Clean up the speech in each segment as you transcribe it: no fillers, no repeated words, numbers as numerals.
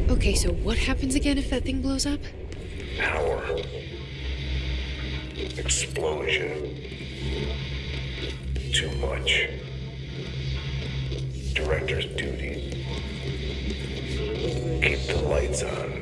Okay, so what happens again if that thing blows up? Power. Explosion. Too much. Director's duty. Keep the lights on.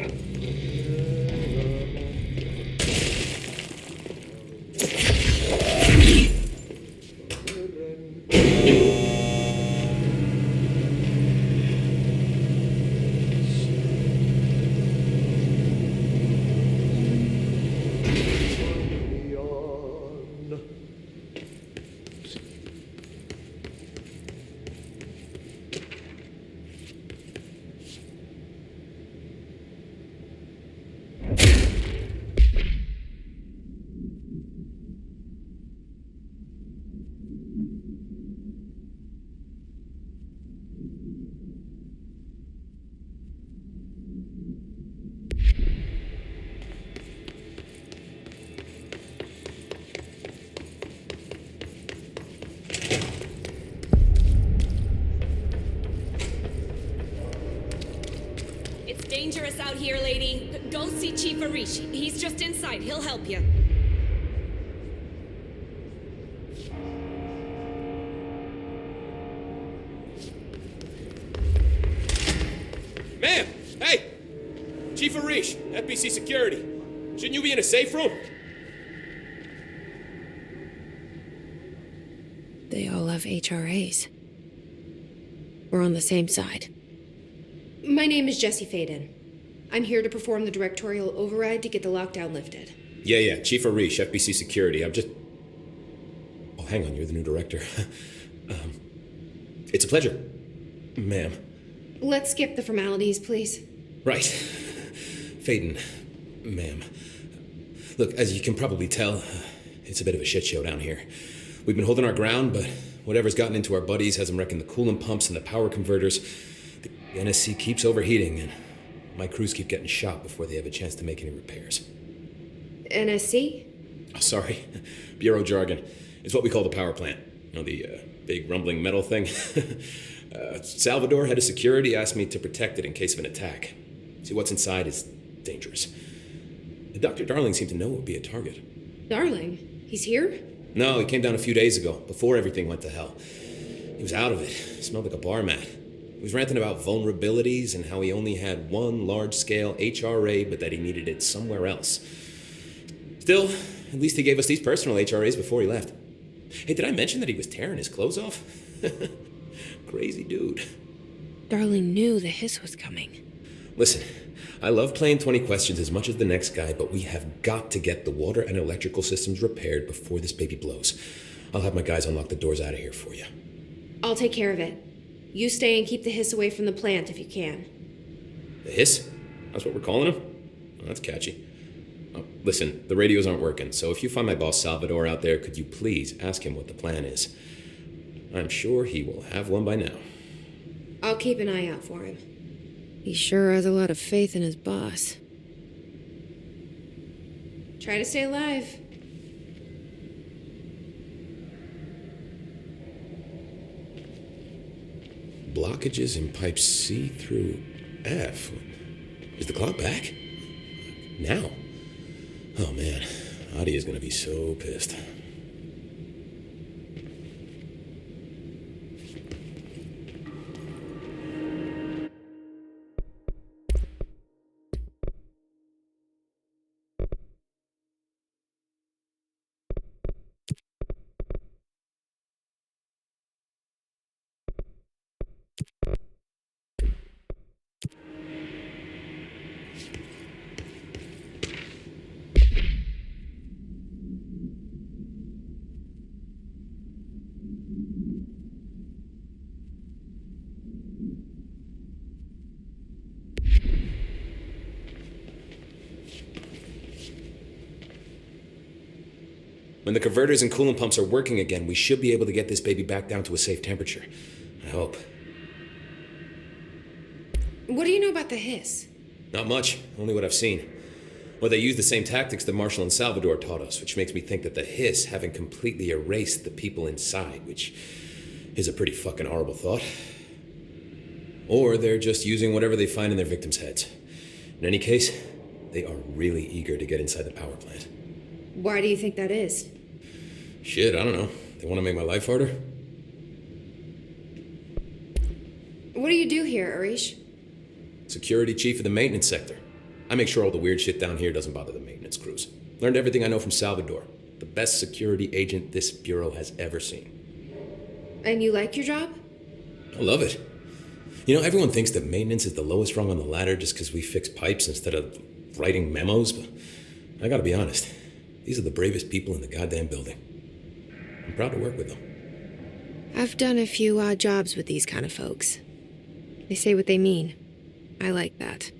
It's dangerous out here, lady. Go see Chief Arish. He's just inside. He'll help you. Ma'am! Hey! Chief Arish, FBC Security. Shouldn't you be in a safe room? They all have HRAs. We're on the same side. My name is Jesse Faden. I'm here to perform the directorial override to get the lockdown lifted. Yeah, Chief Arish, FBC Security. I'm just... Oh, hang on, you're the new director. It's a pleasure, ma'am. Let's skip the formalities, please. Right. Faden, ma'am. Look, as you can probably tell, it's a bit of a shit show down here. We've been holding our ground, but whatever's gotten into our buddies has them wrecking the coolant pumps and the power converters. The NSC keeps overheating, and my crews keep getting shot before they have a chance to make any repairs. NSC? Oh, sorry. Bureau jargon. It's what we call the power plant. You know, the big rumbling metal thing? Salvador, head of security, asked me to protect it in case of an attack. See, what's inside is dangerous. Dr. Darling seemed to know it would be a target. Darling? He's here? No, he came down a few days ago, before everything went to hell. He was out of it. Smelled like a bar mat. He was ranting about vulnerabilities and how he only had one large-scale HRA, but that he needed it somewhere else. Still, at least he gave us these personal HRAs before he left. Hey, did I mention that he was tearing his clothes off? Crazy dude. Darling knew the hiss was coming. Listen, I love playing 20 questions as much as the next guy, but we have got to get the water and electrical systems repaired before this baby blows. I'll have my guys unlock the doors out of here for you. I'll take care of it. You stay and keep the hiss away from the plant if you can. The hiss? That's what we're calling him? Oh, that's catchy. Oh, listen, the radios aren't working, so if you find my boss Salvador out there, could you please ask him what the plan is? I'm sure he will have one by now. I'll keep an eye out for him. He sure has a lot of faith in his boss. Try to stay alive. Blockages in pipes C through F. Is the clock back? Now? Oh man, Adi is gonna be so pissed. When the converters and coolant pumps are working again, we should be able to get this baby back down to a safe temperature. I hope. What do you know about the hiss? Not much, only what I've seen. Well, they use the same tactics that Marshall and Salvador taught us, which makes me think that the hiss haven't completely erased the people inside, which is a pretty fucking horrible thought. Or they're just using whatever they find in their victims' heads. In any case, they are really eager to get inside the power plant. Why do you think that is? Shit, I don't know. They want to make my life harder? What do you do here, Arish? Security chief of the maintenance sector. I make sure all the weird shit down here doesn't bother the maintenance crews. Learned everything I know from Salvador. The best security agent this bureau has ever seen. And you like your job? I love it. You know, everyone thinks that maintenance is the lowest rung on the ladder just because we fix pipes instead of writing memos, but I gotta be honest. These are the bravest people in the goddamn building. I'm proud to work with them. I've done a few odd jobs with these kind of folks. They say what they mean. I like that.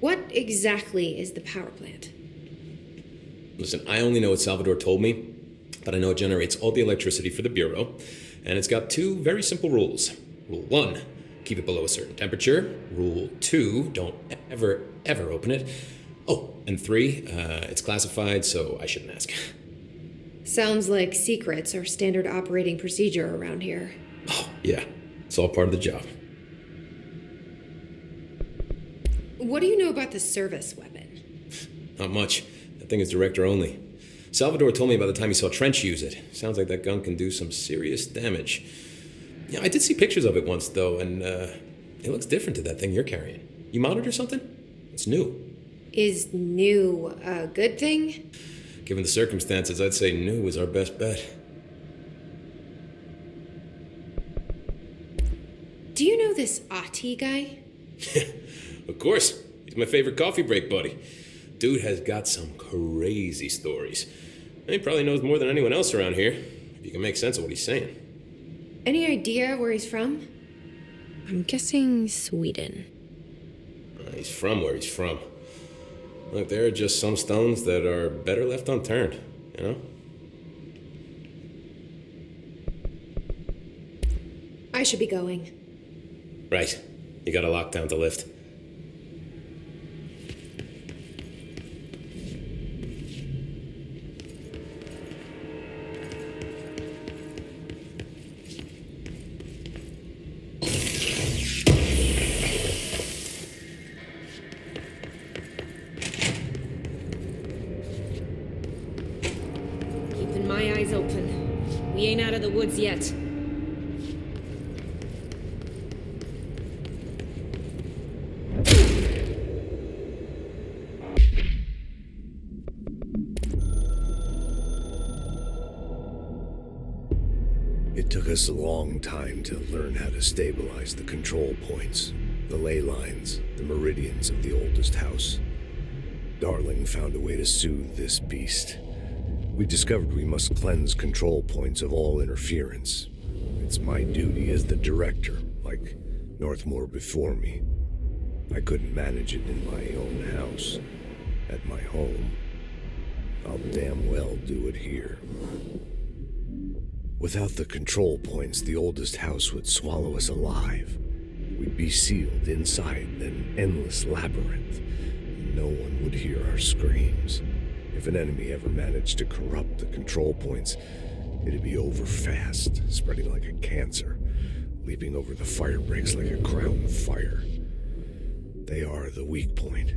What exactly is the power plant? Listen, I only know what Salvador told me, but I know it generates all the electricity for the Bureau, and it's got two very simple rules. Rule 1, keep it below a certain temperature. Rule 2, don't ever open it. Oh, and 3, it's classified, so I shouldn't ask. Sounds like secrets are standard operating procedure around here. Oh, yeah, it's all part of the job. What do you know about the service weapon? Not much. That thing is director only. Salvador told me by the time he saw Trench use it. Sounds like that gun can do some serious damage. Yeah, I did see pictures of it once, though, and it looks different to that thing you're carrying. You modded or something? It's new. Is new a good thing? Given the circumstances, I'd say new is our best bet. Do you know this Ati guy? Of course. He's my favorite coffee break buddy. Dude has got some crazy stories. And he probably knows more than anyone else around here, if you can make sense of what he's saying. Any idea where he's from? I'm guessing Sweden. He's from where he's from. Look, there are just some stones that are better left unturned, you know? I should be going. Right. You got a lockdown to lift. Keeping my eyes open. We ain't out of the woods yet. It took us a long time to learn how to stabilize the control points, the ley lines, the meridians of the oldest house. Darling found a way to soothe this beast. We discovered we must cleanse control points of all interference. It's my duty as the director, like Northmore before me. I couldn't manage it in my own house, at my home. I'll damn well do it here. Without the control points, the oldest house would swallow us alive. We'd be sealed inside an endless labyrinth, and no one would hear our screams. If an enemy ever managed to corrupt the control points, it'd be over fast, spreading like a cancer, leaping over the fire breaks like a crown fire. They are the weak point.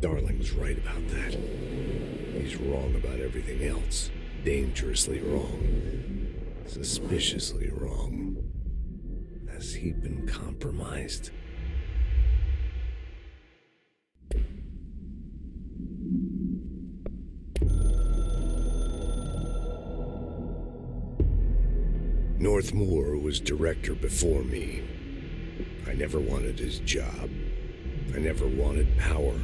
Darling's right about that. He's wrong about everything else. Dangerously wrong. Suspiciously wrong. Has he been compromised? Northmore was director before me. I never wanted his job. I never wanted power.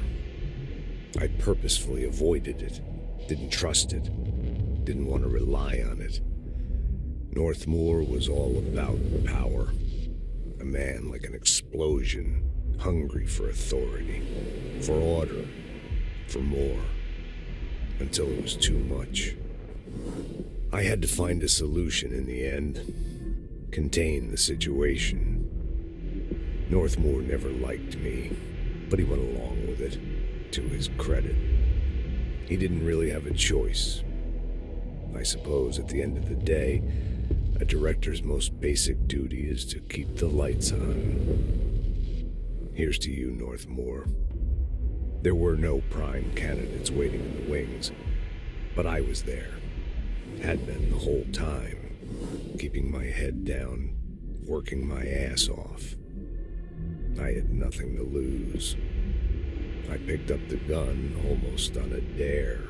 I purposefully avoided it, didn't trust it, didn't want to rely on it. Northmore was all about power. A man like an explosion, hungry for authority, for order, for more, until it was too much. I had to find a solution in the end, contain the situation. Northmore never liked me, but he went along with it, to his credit. He didn't really have a choice. I suppose at the end of the day, a director's most basic duty is to keep the lights on. Here's to you, Northmore. There were no prime candidates waiting in the wings, but I was there. Had been the whole time, keeping my head down, working my ass off. I had nothing to lose. I picked up the gun almost on a dare.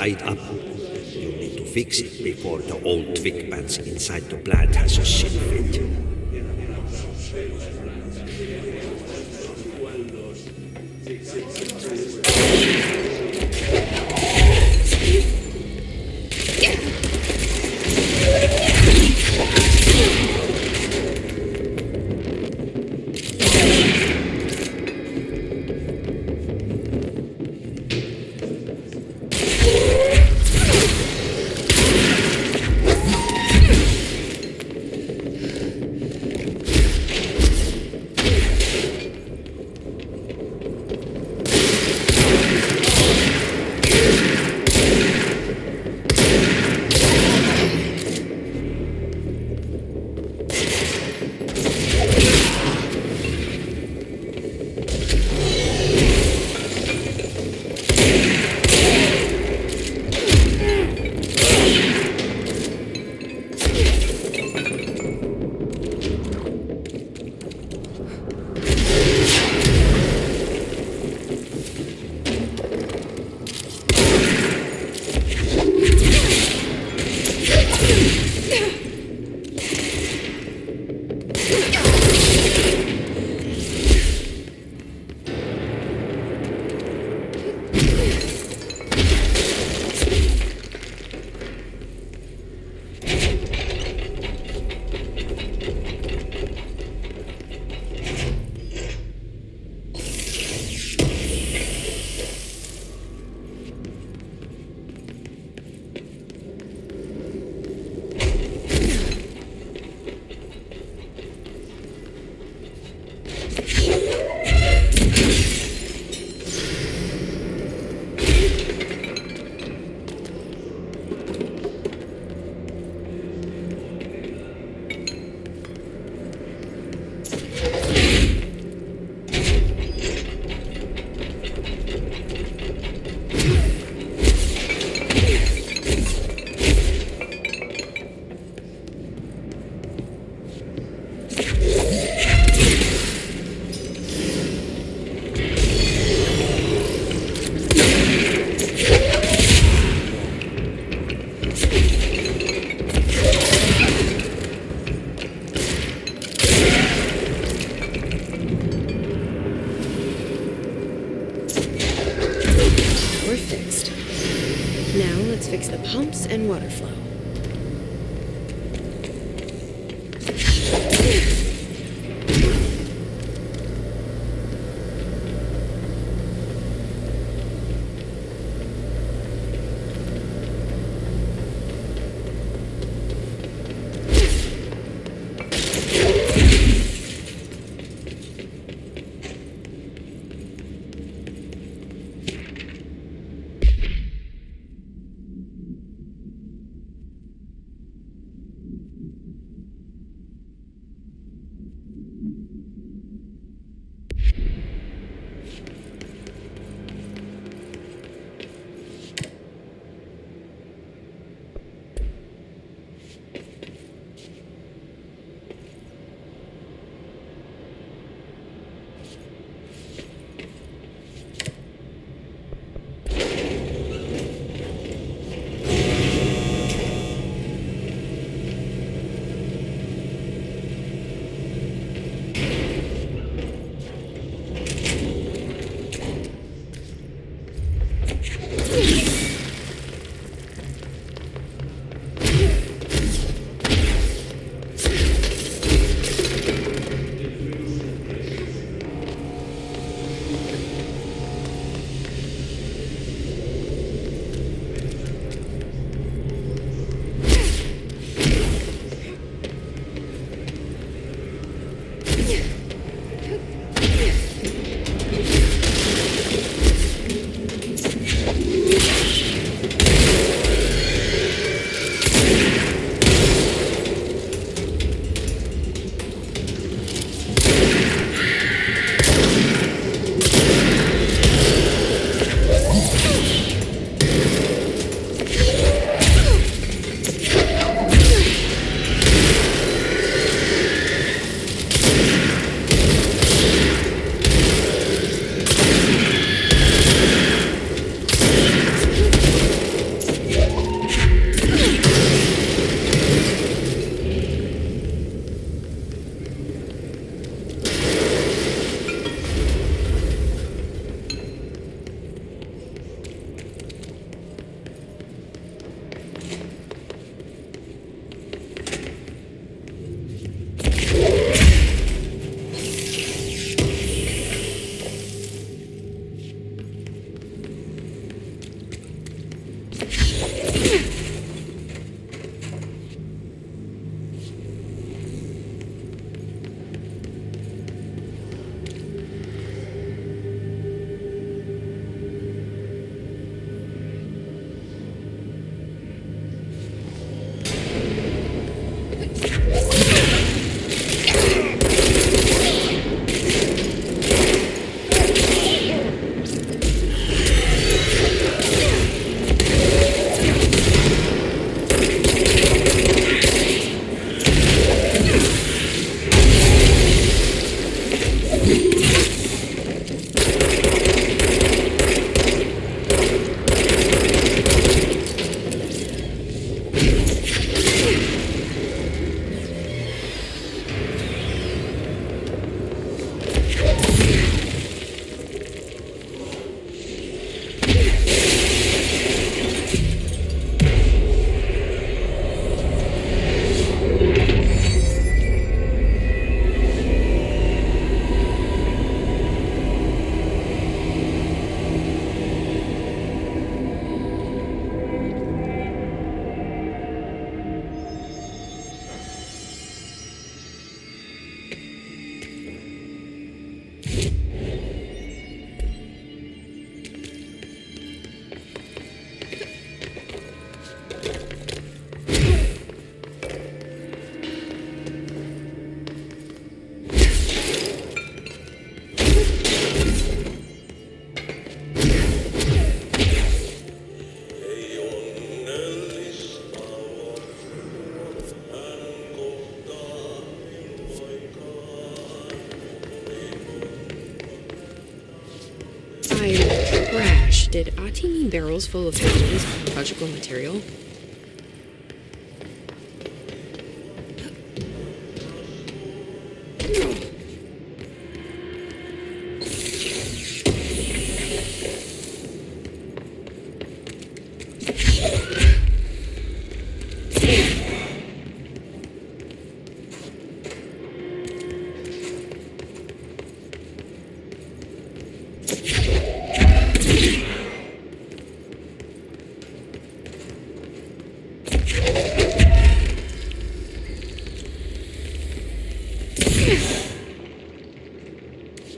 dried up. You need to fix it before the old twig bats inside the plant has a shit fit. fix the pumps and water flow. Crash. Did Ati mean barrels full of hazardous biological material?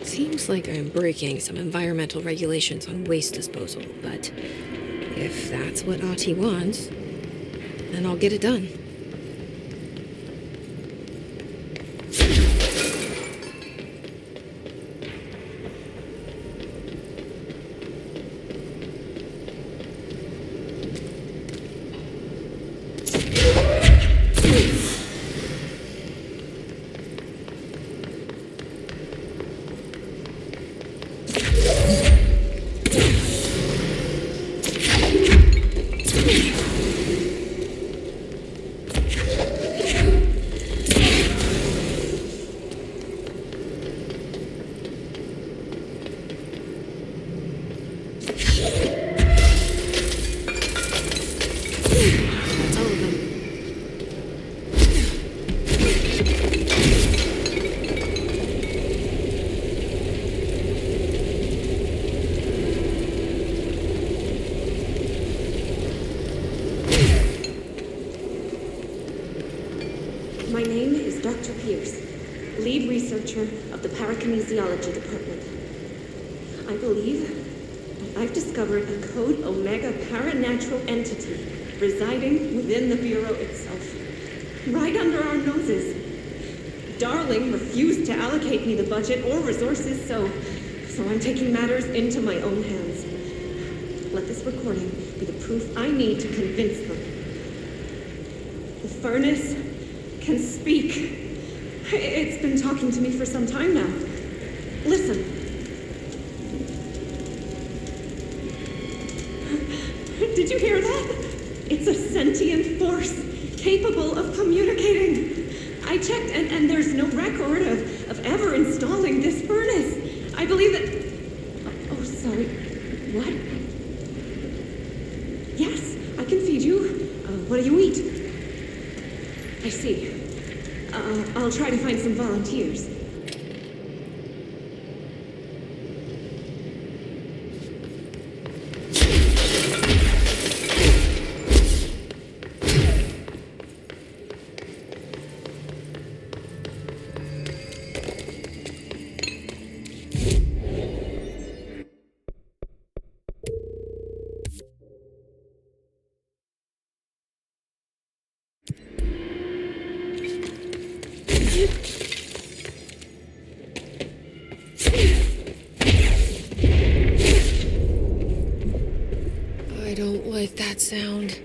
Seems like I'm breaking some environmental regulations on waste disposal, but if that's what Ati wants, then I'll get it done. That's all of them. My name is Dr. Pierce, lead researcher of the Parakinesiology Department. I believe that I've discovered a Code Omega paranatural entity residing within the Bureau itself, right under our noses. Darling refused to allocate me the budget or resources, so I'm taking matters into my own hands. Let this recording be the proof I need to convince them. The furnace can speak. It's been talking to me for some time now. Listen. Did you hear that? It's a sentient force capable of communicating. I checked and there's no record of ever installing this furnace. I believe that... Oh, sorry. What? Yes, I can feed you. What do you eat? I see. I'll try to find some volunteers. sound?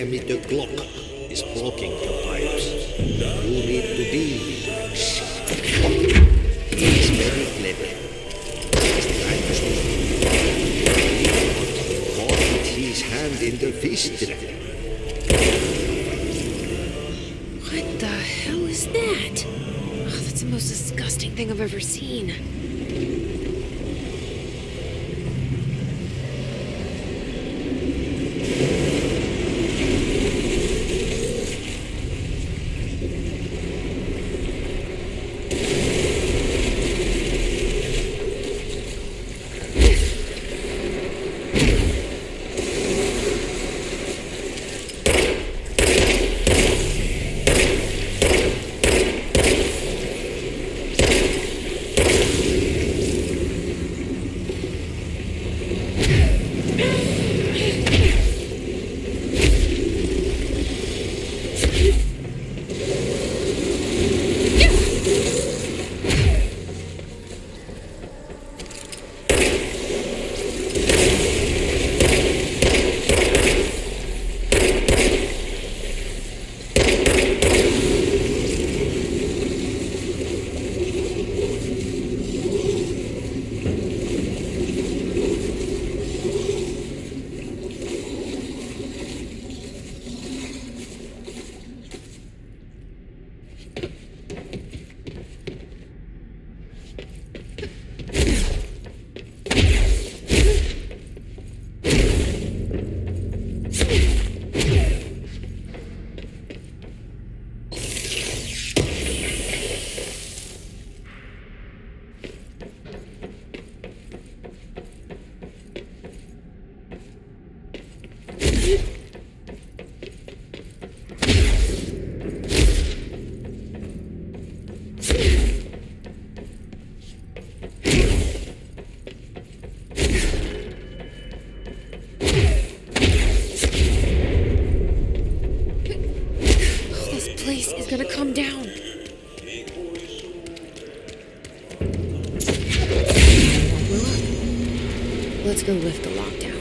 emitter clock is blocking the pipes. You need to deal with that shit. He is very clever. He's trying to stop you. Caught with his hand in the fist trap. What the hell is that? Oh, that's the most disgusting thing I've ever seen. Let's go lift the lockdown.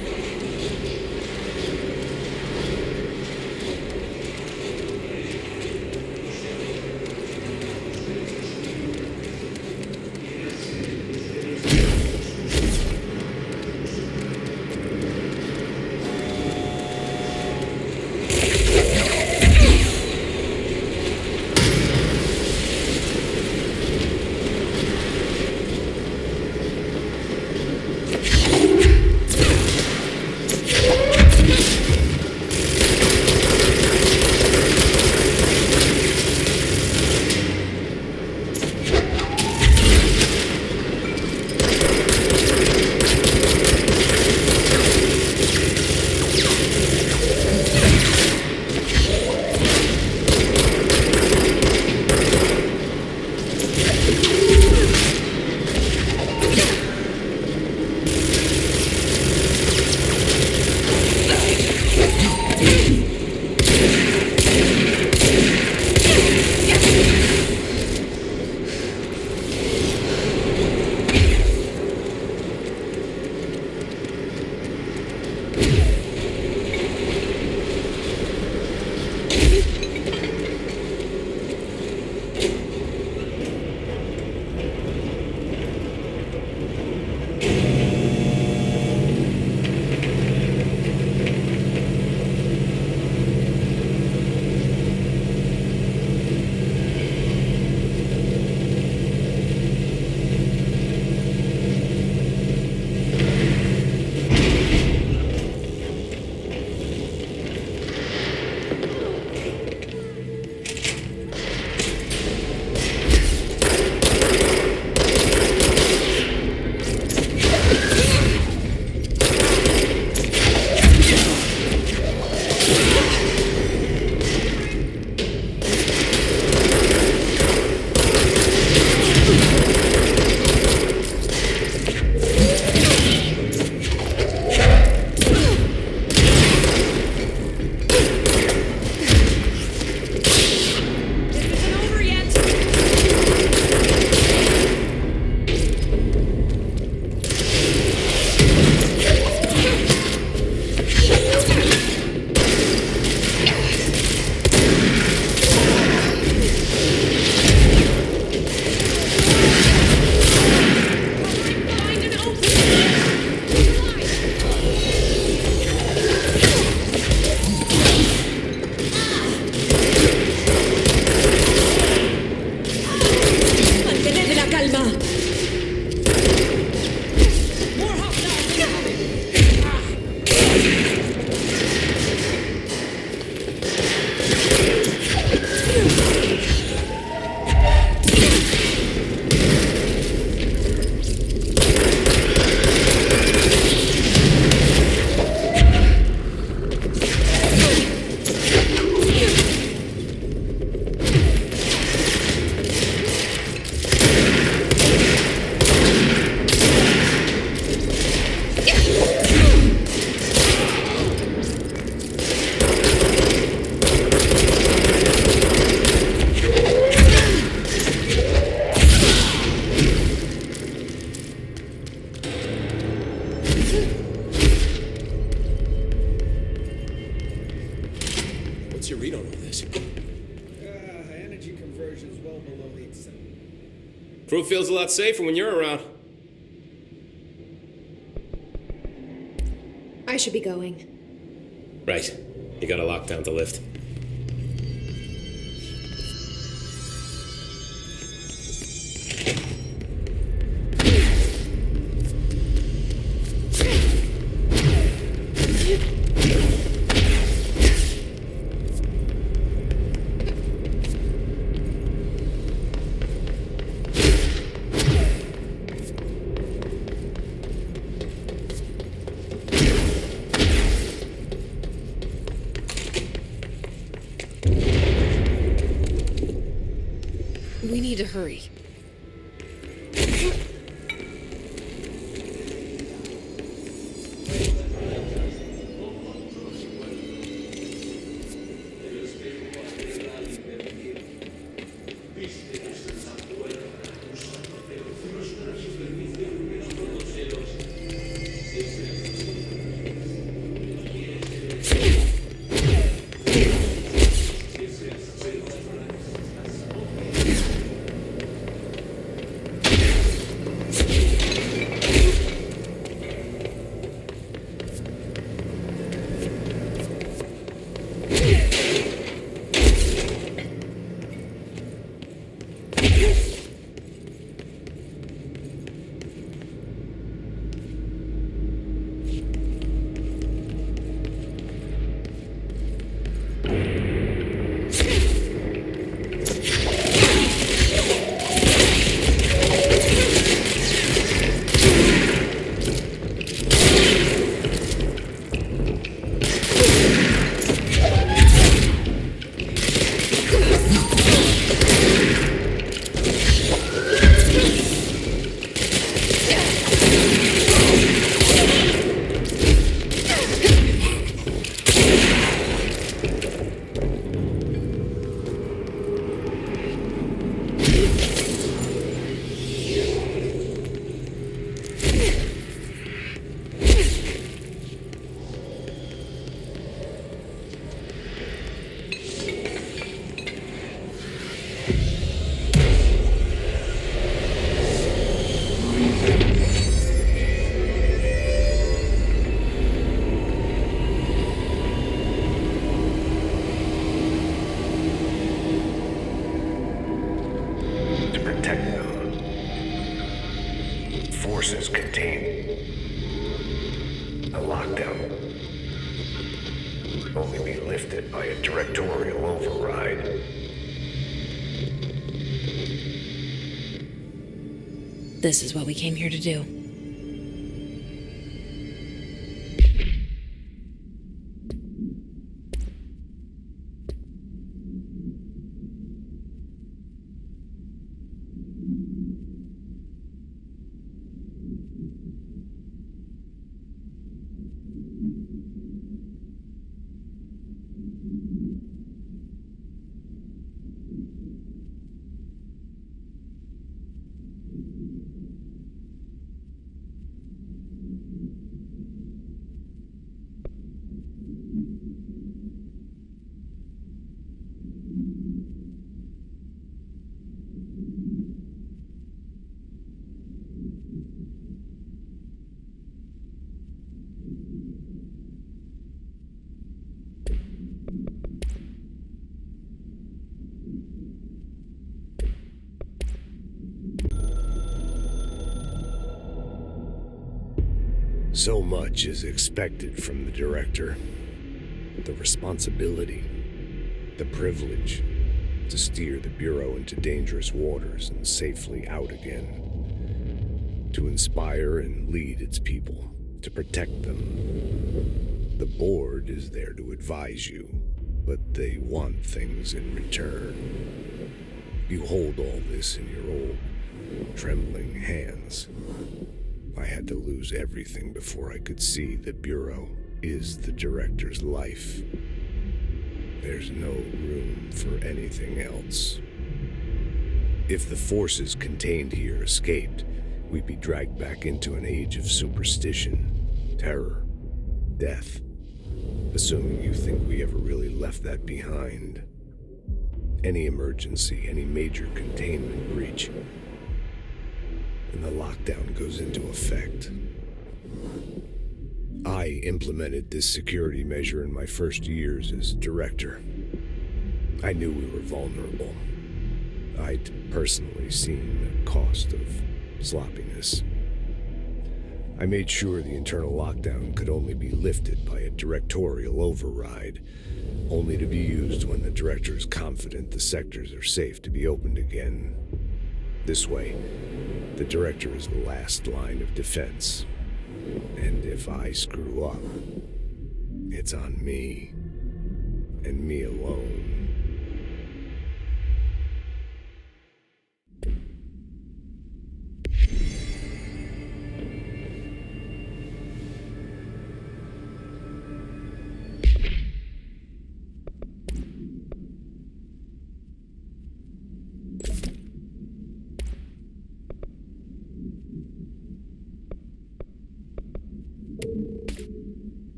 What's your read on all this? Energy conversion is well below 8%. Crew feels a lot safer when you're around. I should be going. Right. You gotta lock down the lift. We need to hurry. forces contained. A lockdown would only be lifted by a directorial override. This is what we came here to do. So much is expected from the director. The responsibility, the privilege to steer the Bureau into dangerous waters and safely out again. To inspire and lead its people, to protect them. The board is there to advise you, but they want things in return. You hold all this in your old, trembling hands. I had to lose everything before I could see the Bureau is the director's life. There's no room for anything else. If the forces contained here escaped, we'd be dragged back into an age of superstition, terror, death. Assuming you think we ever really left that behind. Any emergency, any major containment breach, and the lockdown goes into effect. I implemented this security measure in my first years as director. I knew we were vulnerable. I'd personally seen the cost of sloppiness. I made sure the internal lockdown could only be lifted by a directorial override, only to be used when the director is confident the sectors are safe to be opened again. This way, the director is the last line of defense. And if I screw up, it's on me, and me alone.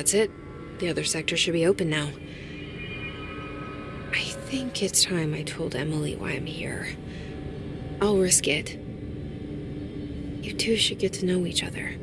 That's it. The other sector should be open now. I think it's time I told Emily why I'm here. I'll risk it. You two should get to know each other.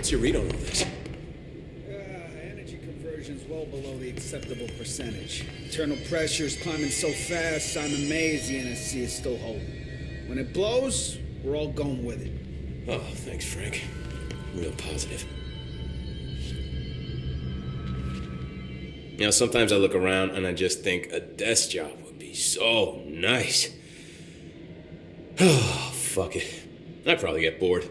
What's your read on all this? Energy conversion's well below the acceptable percentage. Internal pressure's climbing so fast, I'm amazed the NSC is still holding. When it blows, we're all going with it. Oh, thanks, Frank. Real positive. You know, sometimes I look around and I just think a desk job would be so nice. Oh, fuck it. I'd probably get bored.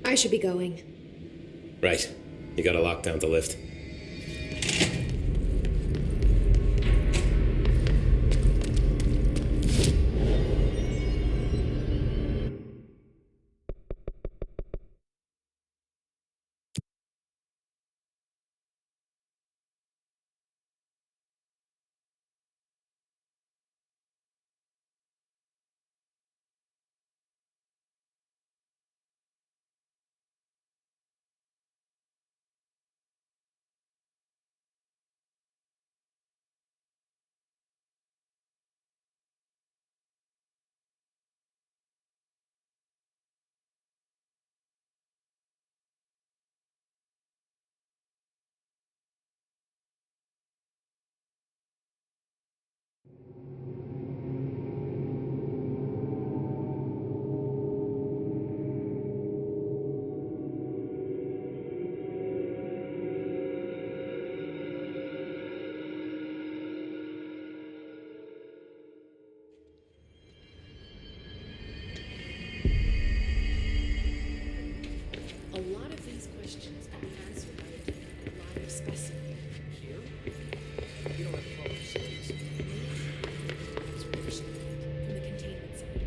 I should be going. Right. You gotta lock down the lift. A lot of these questions can be answered by a live specimen. Here? You don't have a problem with space. Observation from the containment sector.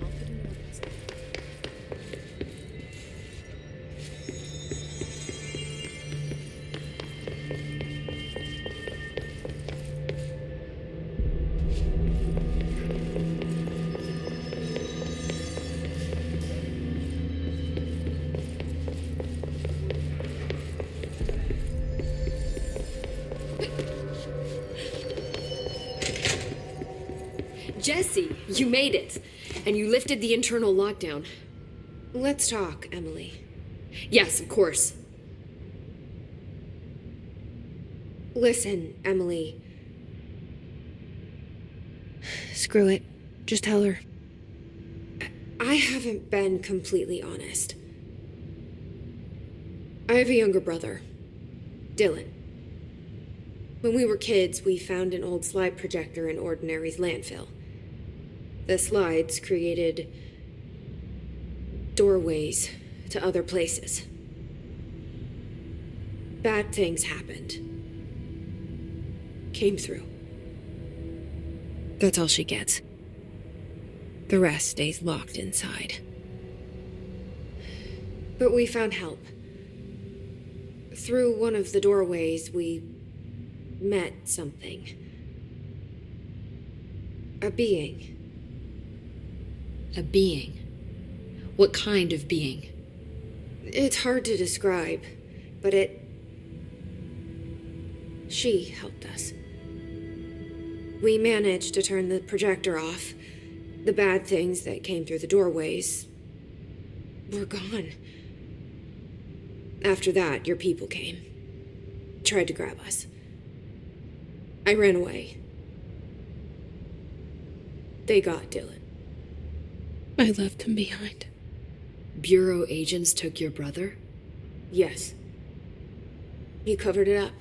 I'll put in the ordnance now. Jesse, you made it. And you lifted the internal lockdown. Let's talk, Emily. Yes, of course. Listen, Emily. Screw it. Just tell her. I haven't been completely honest. I have a younger brother, Dylan. When we were kids, we found an old slide projector in Ordinary's landfill. The slides created doorways to other places. Bad things happened. Came through. That's all she gets. The rest stays locked inside. But we found help. Through one of the doorways, we met something. A being. A being? What kind of being? It's hard to describe, but she helped us. We managed to turn the projector off. The bad things that came through the doorways were gone. After that, your people came. Tried to grab us. I ran away. They got Dylan. I left him behind. Bureau agents took your brother? Yes. You covered it up.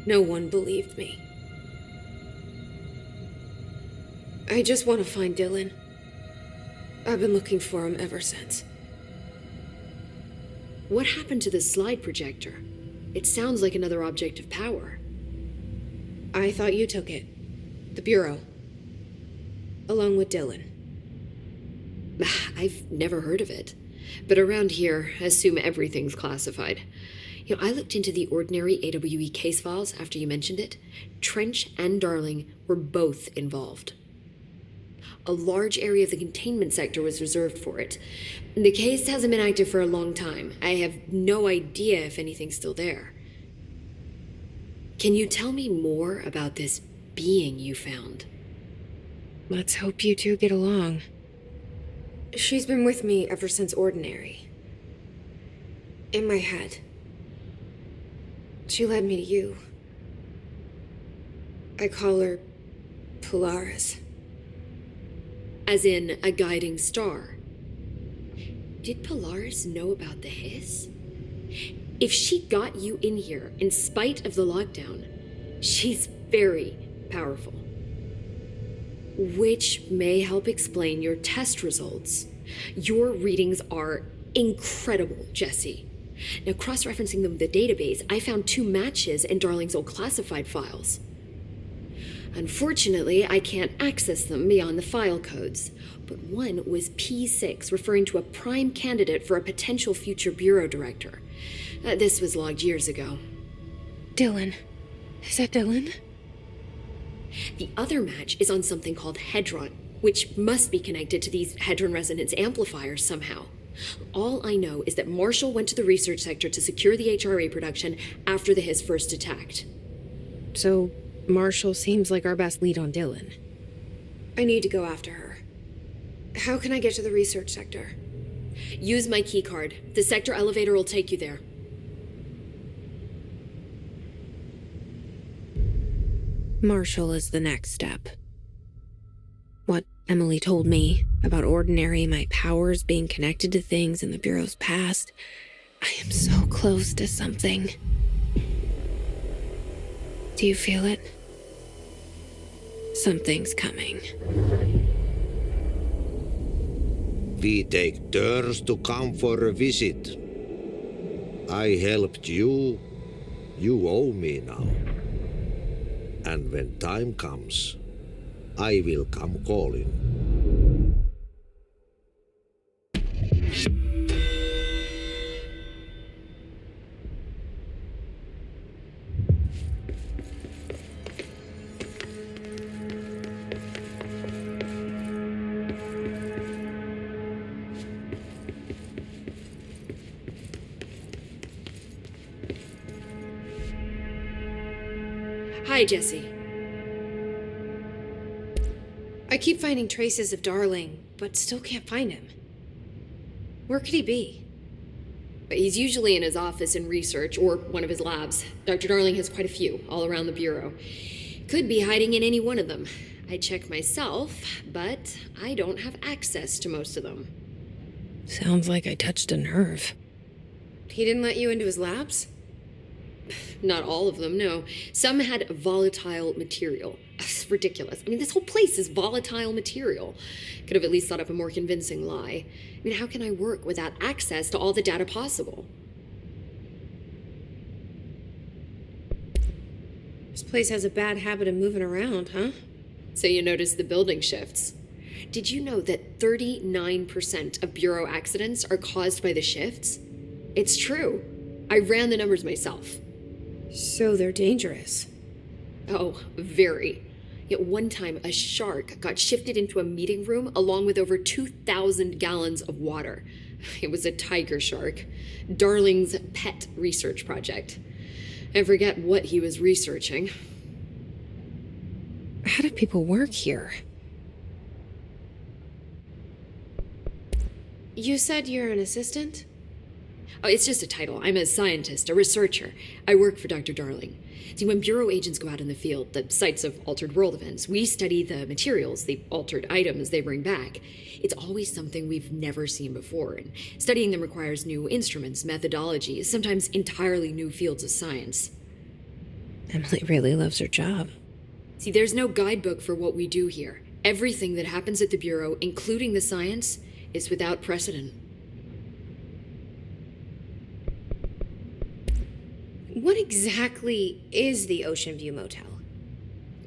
No one believed me. I just want to find Dylan. I've been looking for him ever since. What happened to the slide projector? It sounds like another object of power. I thought you took it. The Bureau. Along with Dylan. I've never heard of it. But around here, assume everything's classified. You know, I looked into the Ordinary AWE case files after you mentioned it. Trench and Darling were both involved. A large area of the containment sector was reserved for it. The case hasn't been active for a long time. I have no idea if anything's still there. Can you tell me more about this being you found? Let's hope you two get along. She's been with me ever since Ordinary. In my head. She led me to you. I call her Polaris. As in a guiding star. Did Polaris know about the hiss? If she got you in here in spite of the lockdown, she's very powerful. Which may help explain your test results. Your readings are incredible, Jesse. Now, cross-referencing them with the database, I found 2 matches in Darling's old classified files. Unfortunately, I can't access them beyond the file codes, but one was P6, referring to a prime candidate for a potential future bureau director. This was logged years ago. Dylan. Is that Dylan? The other match is on something called Hedron, which must be connected to these Hedron resonance amplifiers somehow. All I know is that Marshall went to the research sector to secure the HRA production after the hiss first attacked. So, Marshall seems like our best lead on Dylan. I need to go after her. How can I get to the research sector? Use my keycard. The sector elevator will take you there. Marshall is the next step. What Emily told me about Ordinary, my powers being connected to things in the Bureau's past, I am so close to something. Do you feel it? Something's coming. We take turns to come for a visit. I helped you. You owe me now. And when time comes, I will come calling. Hi, Jesse. I keep finding traces of Darling, but still can't find him. Where could he be? But he's usually in his office in research or one of his labs. Dr. Darling has quite a few all around the Bureau. Could be hiding in any one of them. I check myself, but I don't have access to most of them. Sounds like I touched a nerve. He didn't let you into his labs? Not all of them, no. Some had volatile material. It's ridiculous. I mean, this whole place is volatile material. Could have at least thought up a more convincing lie. I mean, how can I work without access to all the data possible? This place has a bad habit of moving around, huh? So you notice the building shifts. Did you know that 39% of Bureau accidents are caused by the shifts? It's true. I ran the numbers myself. So they're dangerous. Oh, very. Yet one time, a shark got shifted into a meeting room along with over 2,000 gallons of water. It was a tiger shark. Darling's pet research project. I forget what he was researching. How do people work here? You said you're an assistant? Oh, it's just a title. I'm a scientist, a researcher. I work for Dr. Darling. See, when Bureau agents go out in the field, the sites of altered world events, we study the materials, the altered items they bring back. It's always something we've never seen before, and studying them requires new instruments, methodologies, sometimes entirely new fields of science. Emily really loves her job. See, there's no guidebook for what we do here. Everything that happens at the Bureau, including the science, is without precedent. What exactly is the Ocean View Motel?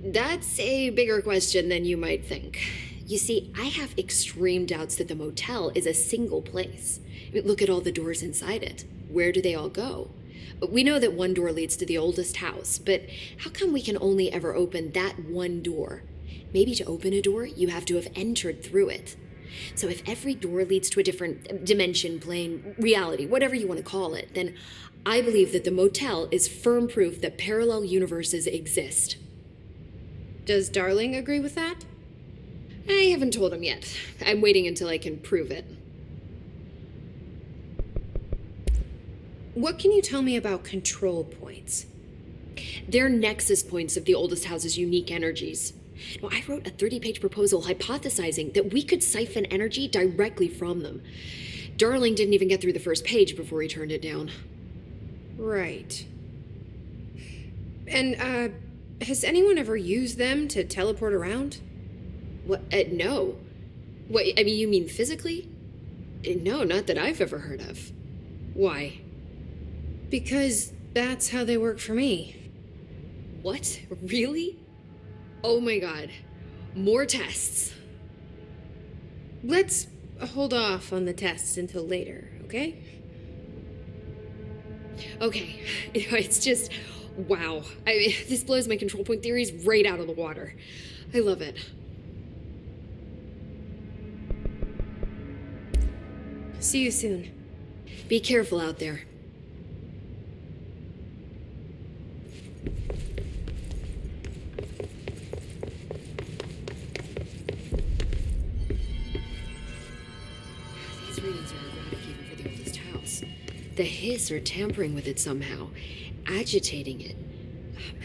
That's a bigger question than you might think. You see, I have extreme doubts that the motel is a single place. I mean, look at all the doors inside it. Where do they all go? We know that one door leads to the oldest house, but how come we can only ever open that one door? Maybe to open a door, you have to have entered through it. So if every door leads to a different dimension, plane, reality, whatever you want to call it, then I believe that the motel is firm proof that parallel universes exist. Does Darling agree with that? I haven't told him yet. I'm waiting until I can prove it. What can you tell me about control points? They're nexus points of the oldest house's unique energies. Now, I wrote a 30-page proposal hypothesizing that we could siphon energy directly from them. Darling didn't even get through the first page before he turned it down. Right. And, has anyone ever used them to teleport around? What? No. What, I mean, you mean physically? No, not that I've ever heard of. Why? Because that's how they work for me. What? Really? Oh my god. More tests. Let's hold off on the tests until later, okay? Okay. It's just, wow. I mean, this blows my control point theories right out of the water. I love it. See you soon. Be careful out there. These readings are erratic even for the oldest house. The hiss are tampering with it somehow, agitating it.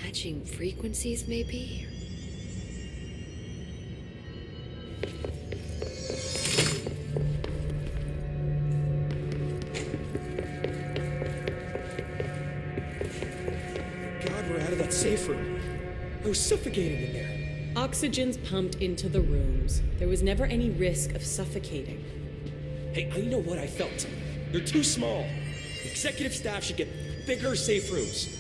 Matching frequencies, maybe? God, we're out of that safe room. I was suffocating in there. Oxygen's pumped into the rooms. There was never any risk of suffocating. Hey, I know what I felt. They're too small. The executive staff should get bigger safe rooms.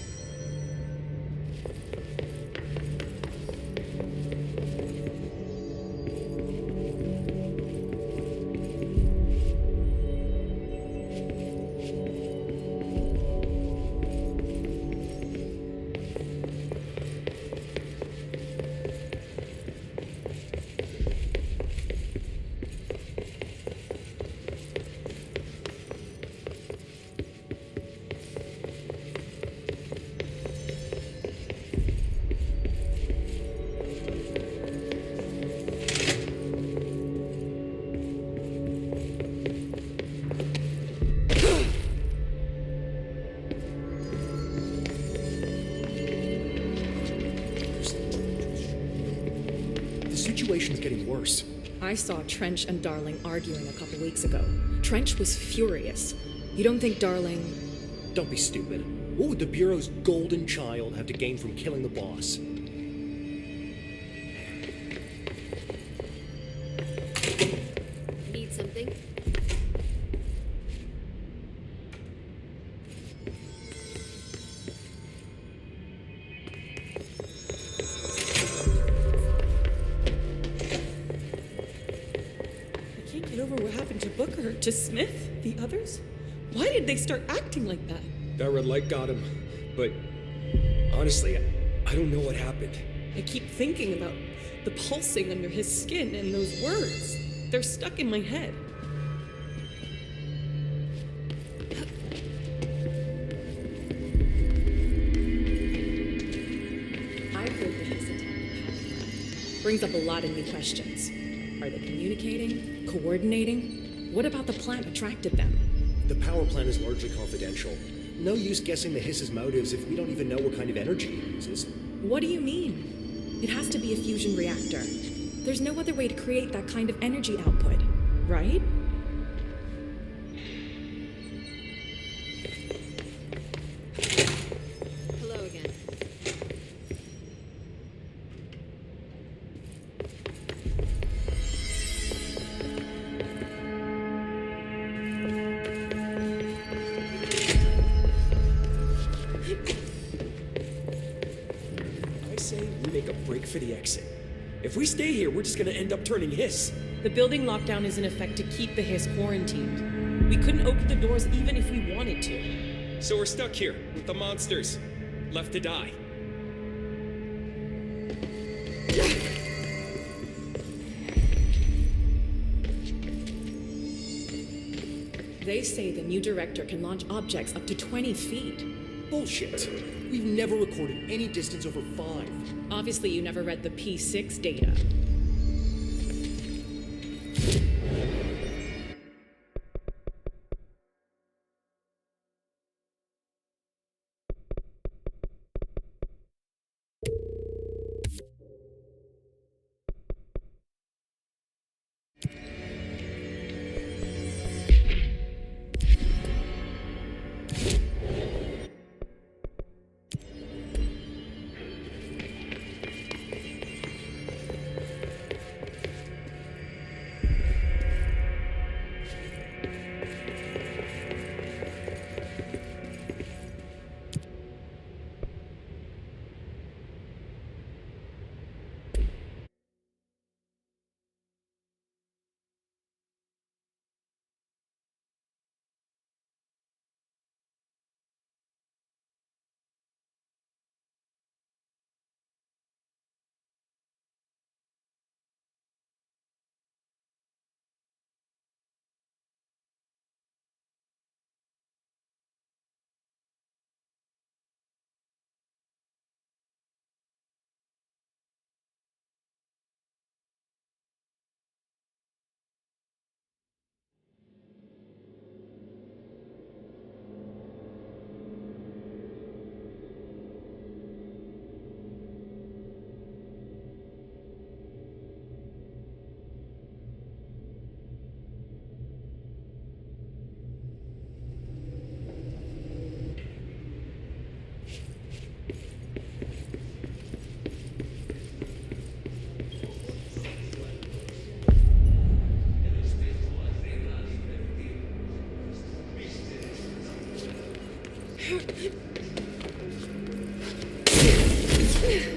Situation's getting worse. I saw Trench and Darling arguing a couple weeks ago. Trench was furious. You don't think Darling... Don't be stupid. What would the Bureau's golden child have to gain from killing the boss? Need something? What happened to Booker, to Smith, the others? Why did they start acting like that? That red light got him. But honestly, I don't know what happened. I keep thinking about the pulsing under his skin and those words. They're stuck in my head. I've heard that this attack the power plant brings up a lot of new questions. Are they communicating? Coordinating? What about the plant attracted them? The power plant is largely confidential. No use guessing the hiss's motives if we don't even know what kind of energy it uses. What do you mean? It has to be a fusion reactor. There's no other way to create that kind of energy output, right? Hello again. Break for the exit. If we stay here, we're just gonna end up turning hiss. The building lockdown is in effect to keep the hiss quarantined. We couldn't open the doors even if we wanted to. So we're stuck here with the monsters, left to die. They say the new director can launch objects up to 20 feet. Bullshit. We've never recorded any distance over 5. Obviously, you never read the P6 data.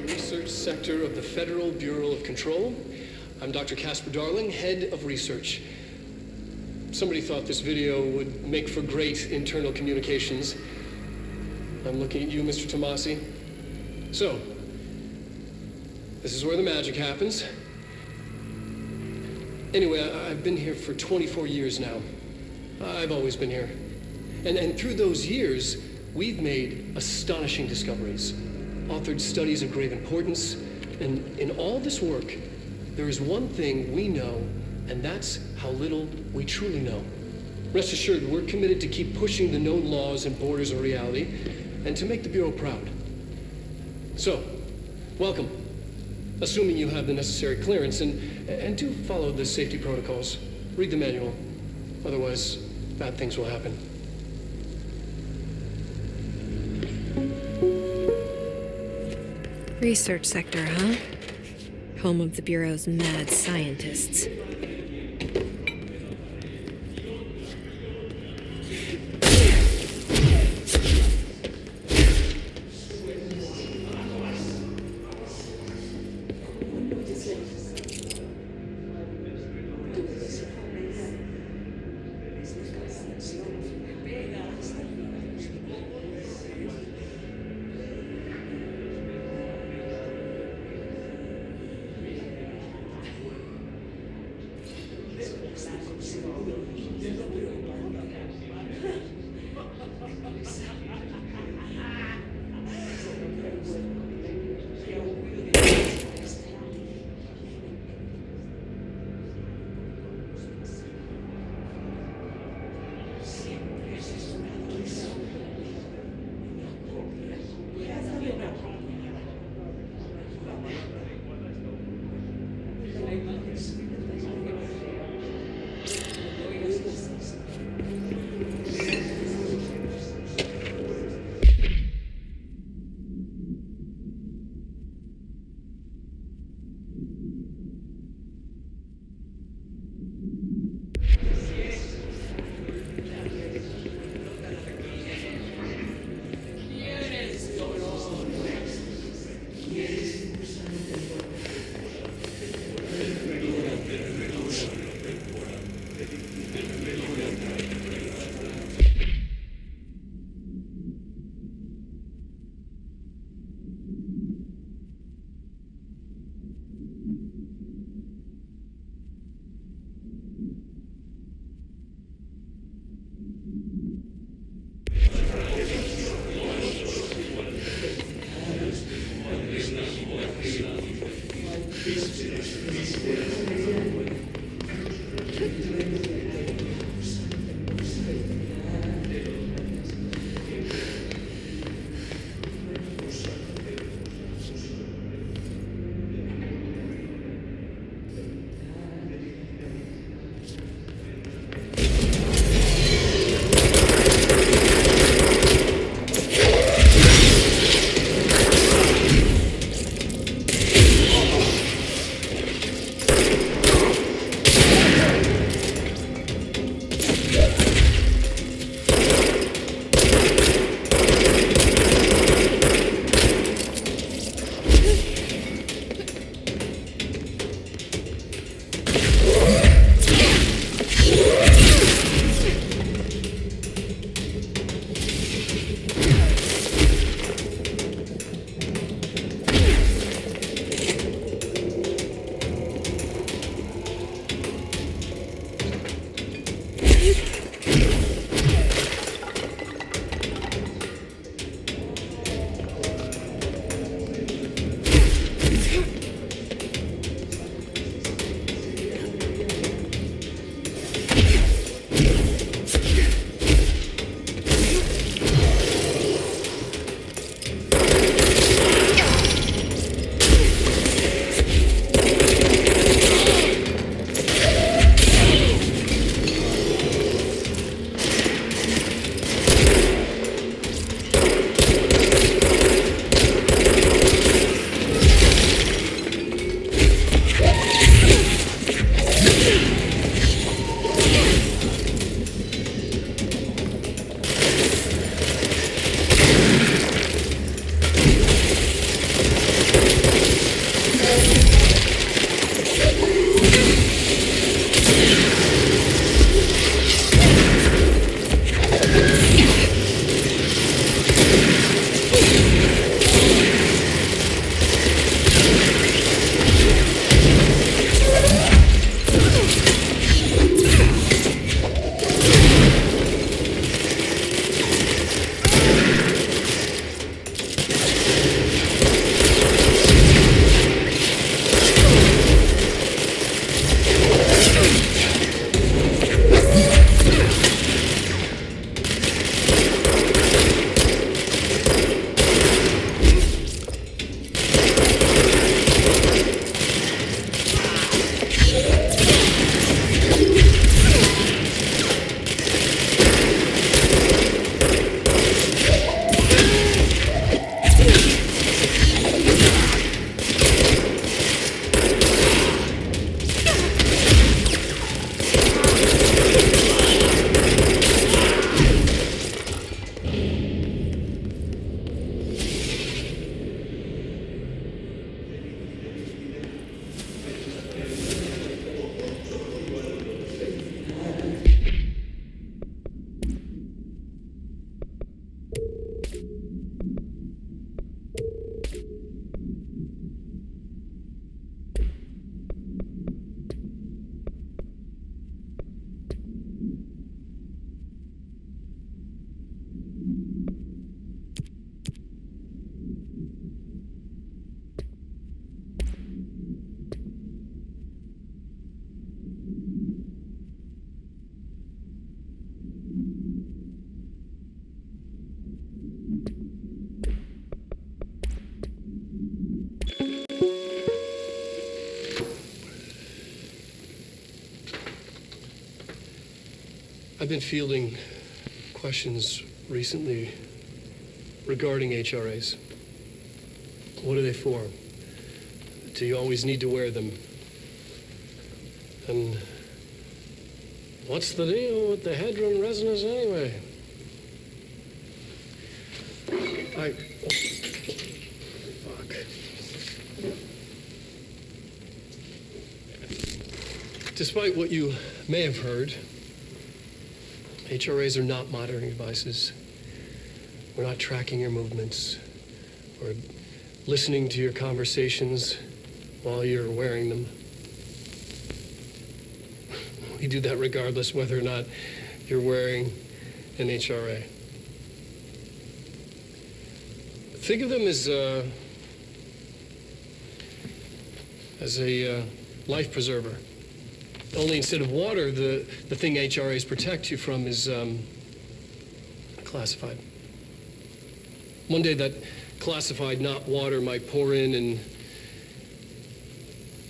Research Sector of the Federal Bureau of Control. I'm Dr. Casper Darling, Head of Research. Somebody thought this video would make for great internal communications. I'm looking at you, Mr. Tomasi. So, this is where the magic happens. Anyway, I've been here for 24 years now. I've always been here. And through those years, we've made astonishing discoveries, authored studies of grave importance, and in all this work, there is one thing we know, and that's how little we truly know. Rest assured, we're committed to keep pushing the known laws and borders of reality, and to make the Bureau proud. So, welcome. Assuming you have the necessary clearance, and do follow the safety protocols. Read the manual. Otherwise, bad things will happen. Research sector, huh? Home of the Bureau's mad scientists. I've been fielding questions recently regarding HRAs. What are they for? Do you always need to wear them? And what's the deal with the Hadron resonance anyway? Fuck. Despite what you may have heard, HRAs are not monitoring devices. We're not tracking your movements or listening to your conversations while you're wearing them. We do that regardless whether or not you're wearing an HRA. Think of them as a life preserver. Only instead of water, the thing HRAs protect you from is classified. One day that classified not water might pour in, and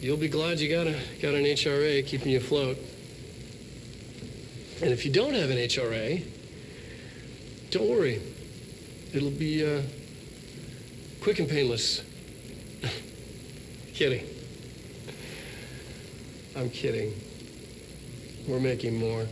you'll be glad you got an HRA keeping you afloat. And if you don't have an HRA, don't worry. It'll be quick and painless. Kidding. I'm kidding. We're making more.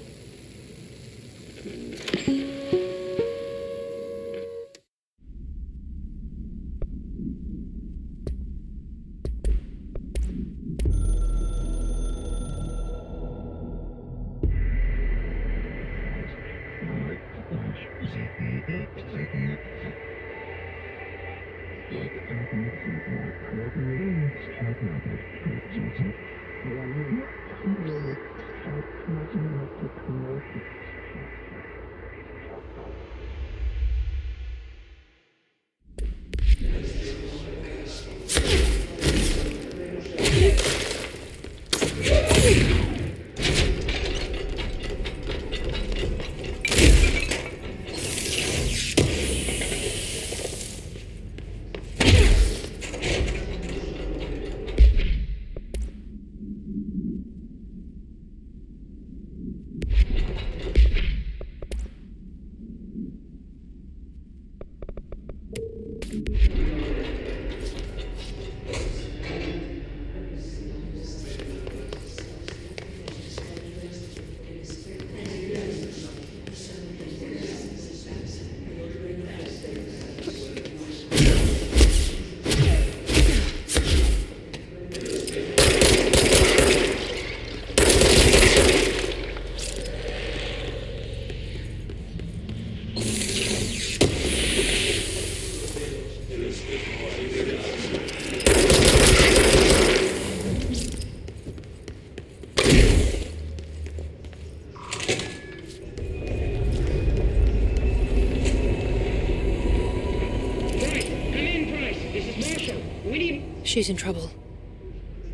She's in trouble.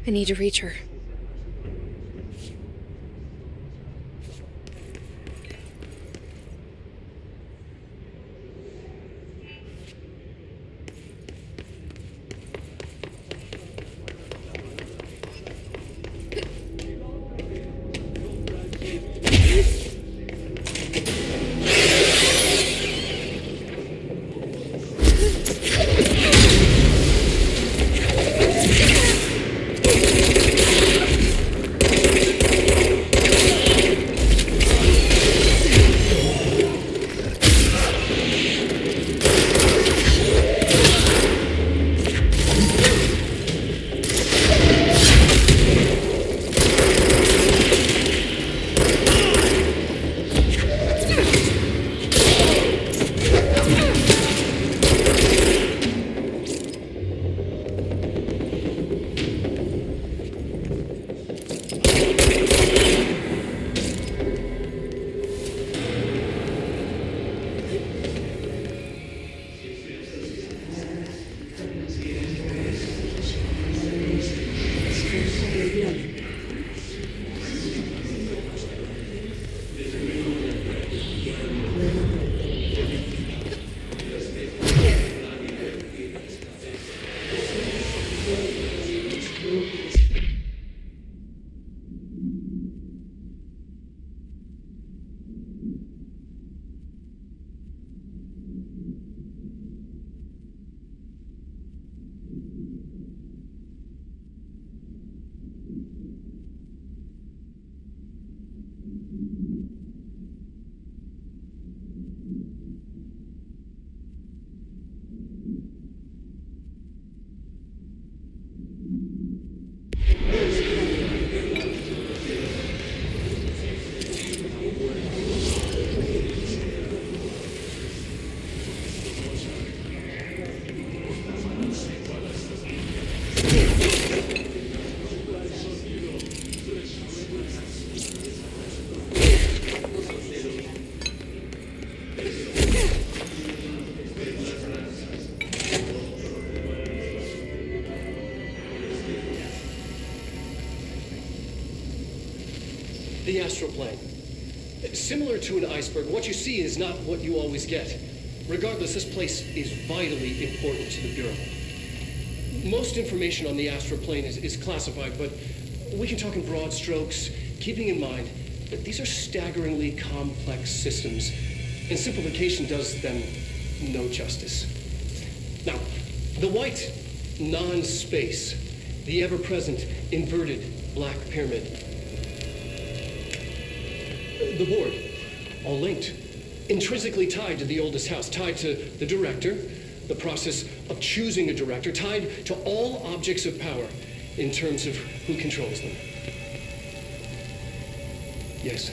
I need to reach her. The astral plane. Similar to an iceberg, what you see is not what you always get. Regardless, this place is vitally important to the Bureau. Most information on the astral plane is classified, but we can talk in broad strokes, keeping in mind that these are staggeringly complex systems, and simplification does them no justice. Now, the white non-space, the ever-present inverted black pyramid. The board, all linked, intrinsically tied to the oldest house, tied to the director, the process of choosing a director, tied to all objects of power in terms of who controls them. Yes.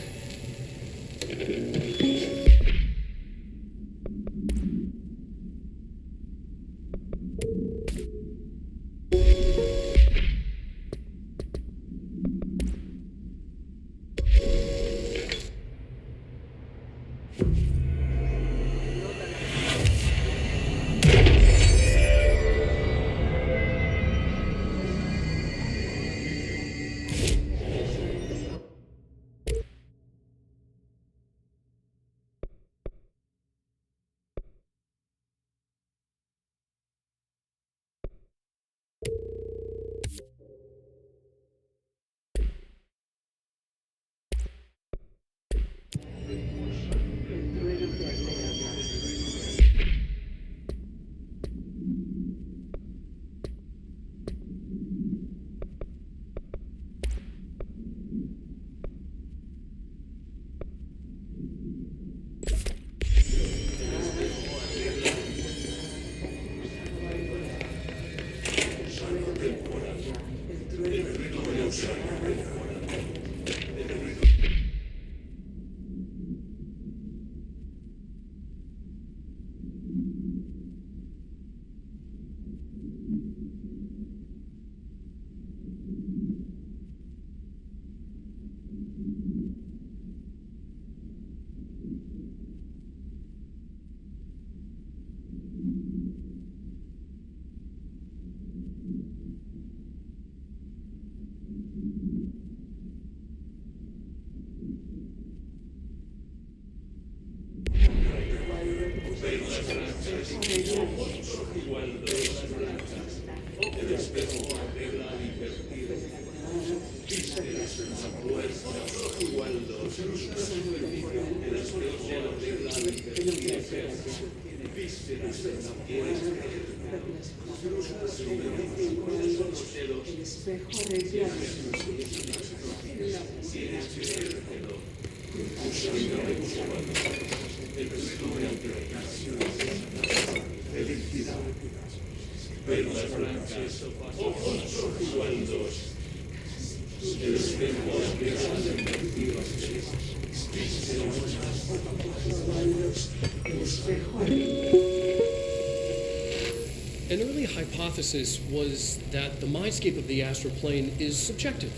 An early hypothesis was that the mindscape of the astral plane is subjective,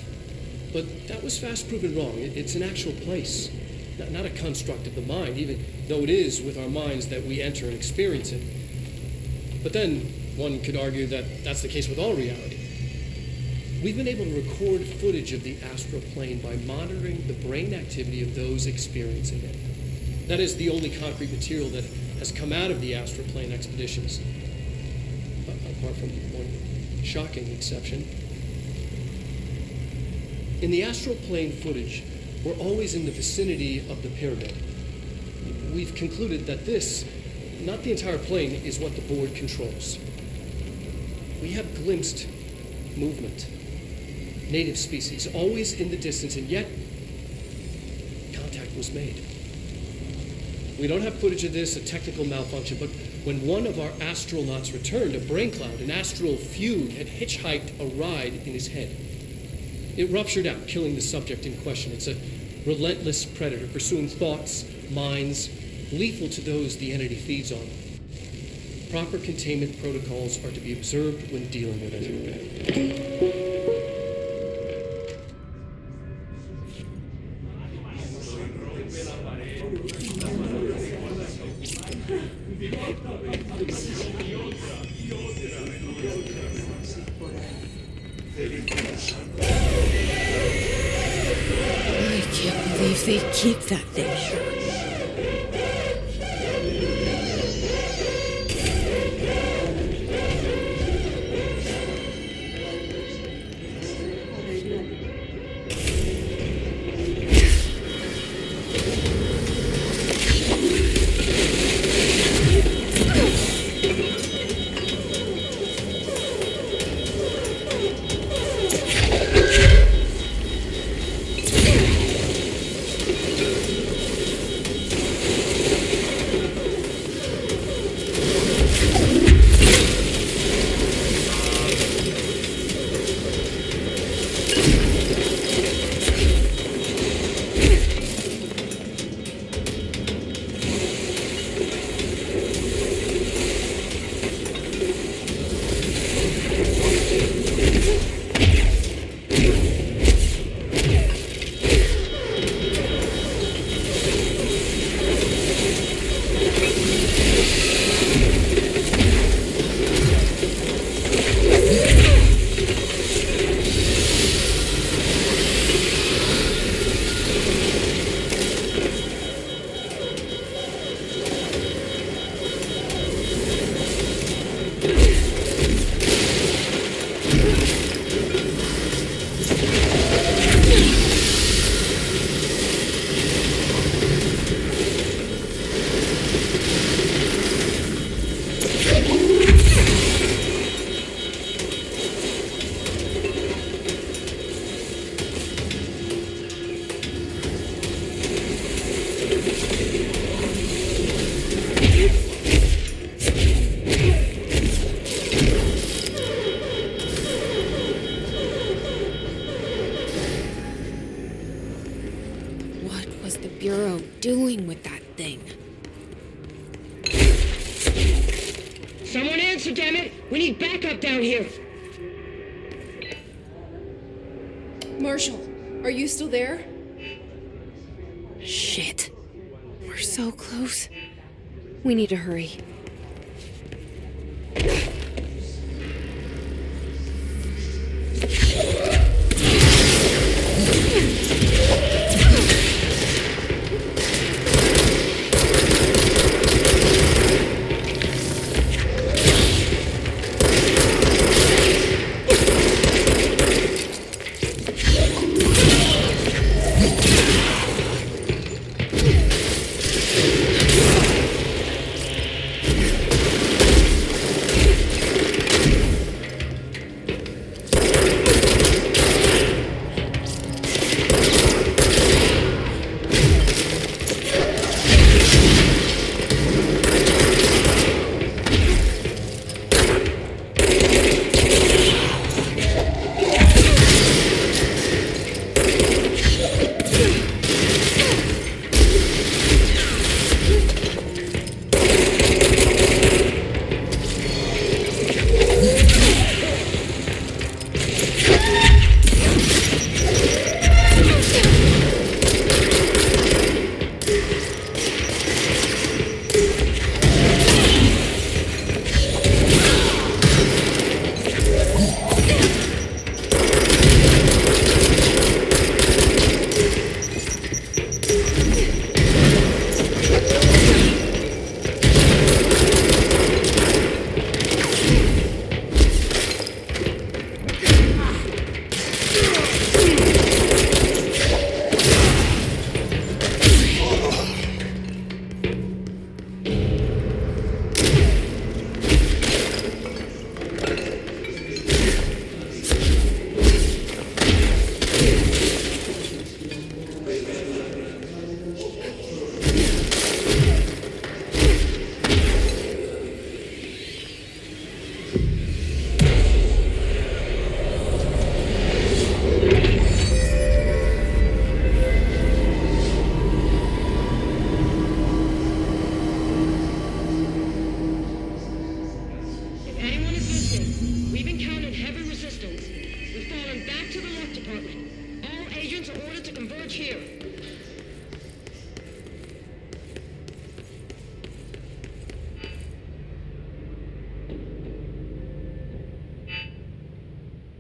but that was fast proven wrong. It's an actual place, not a construct of the mind, even though it is with our minds that we enter and experience it. But then one could argue that that's the case with all reality. We've been able to record footage of the astral plane by monitoring the brain activity of those experiencing it. That is the only concrete material that has come out of the astral plane expeditions, apart from one shocking exception. In the astral plane footage, we're always in the vicinity of the pyramid. We've concluded that this, not the entire plane, is what the board controls. We have glimpsed movement, native species, always in the distance, and yet contact was made. We don't have footage of this, a technical malfunction, but when one of our astronauts returned, a brain cloud, an astral fugue, had hitchhiked a ride in his head. It ruptured out, killing the subject in question. It's a relentless predator pursuing thoughts, minds, lethal to those the entity feeds on. Proper containment protocols are to be observed when dealing with it. I Can't believe they keep that thing. Bureau doing with that thing? Someone answer, dammit! We need backup down here! Marshall, are you still there? Shit. We're so close. We need to hurry.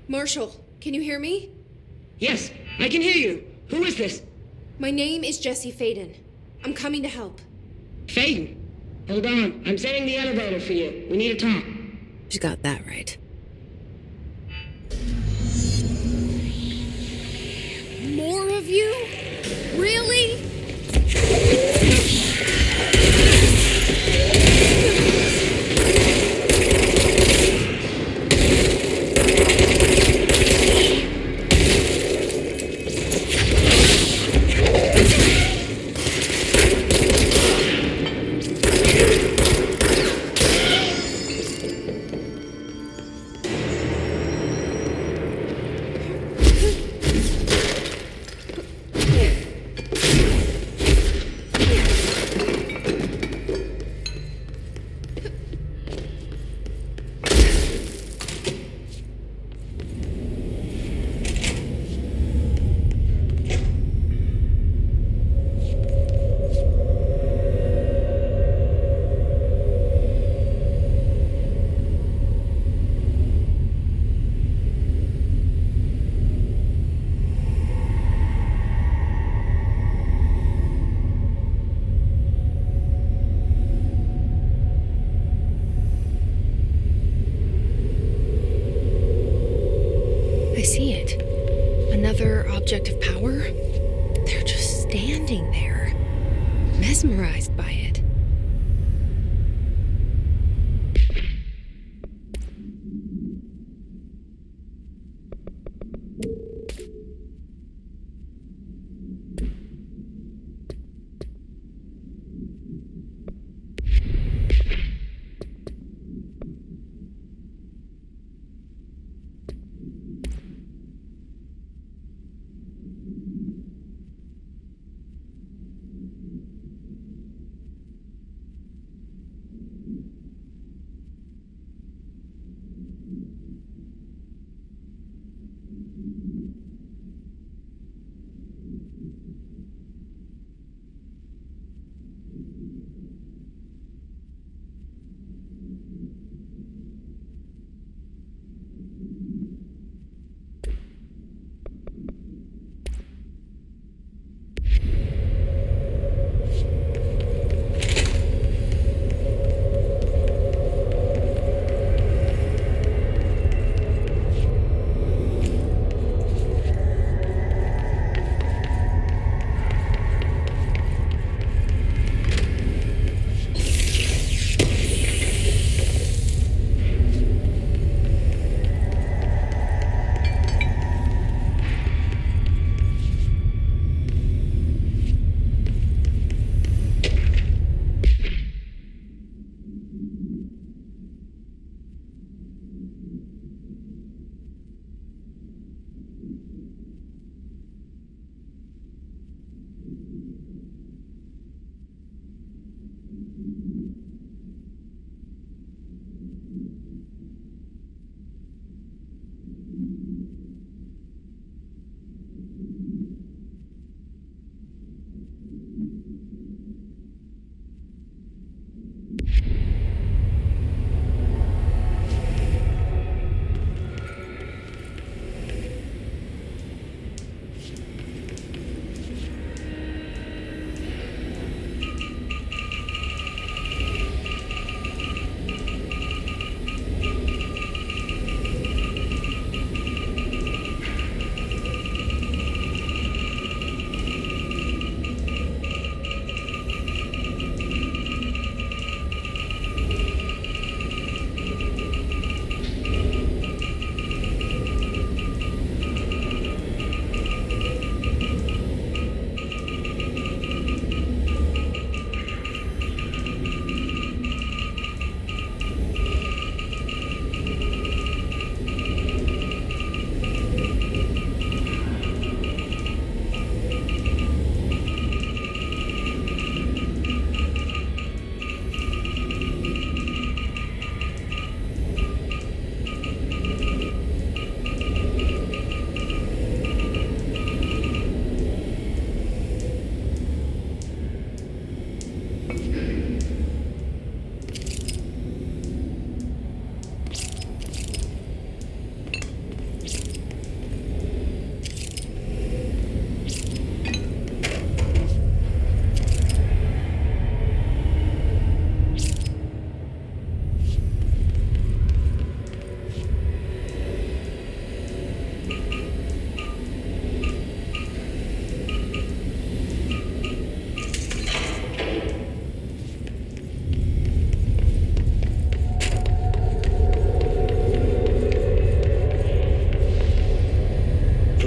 Marshall, can you hear me? Yes, I can hear you. Who is this? My name is Jesse Faden. I'm coming to help. Faden, hold on. I'm setting the elevator for you. We need to talk. She's got that right. More of you? Really? I see it. Another object of power? They're just standing there, mesmerized by it.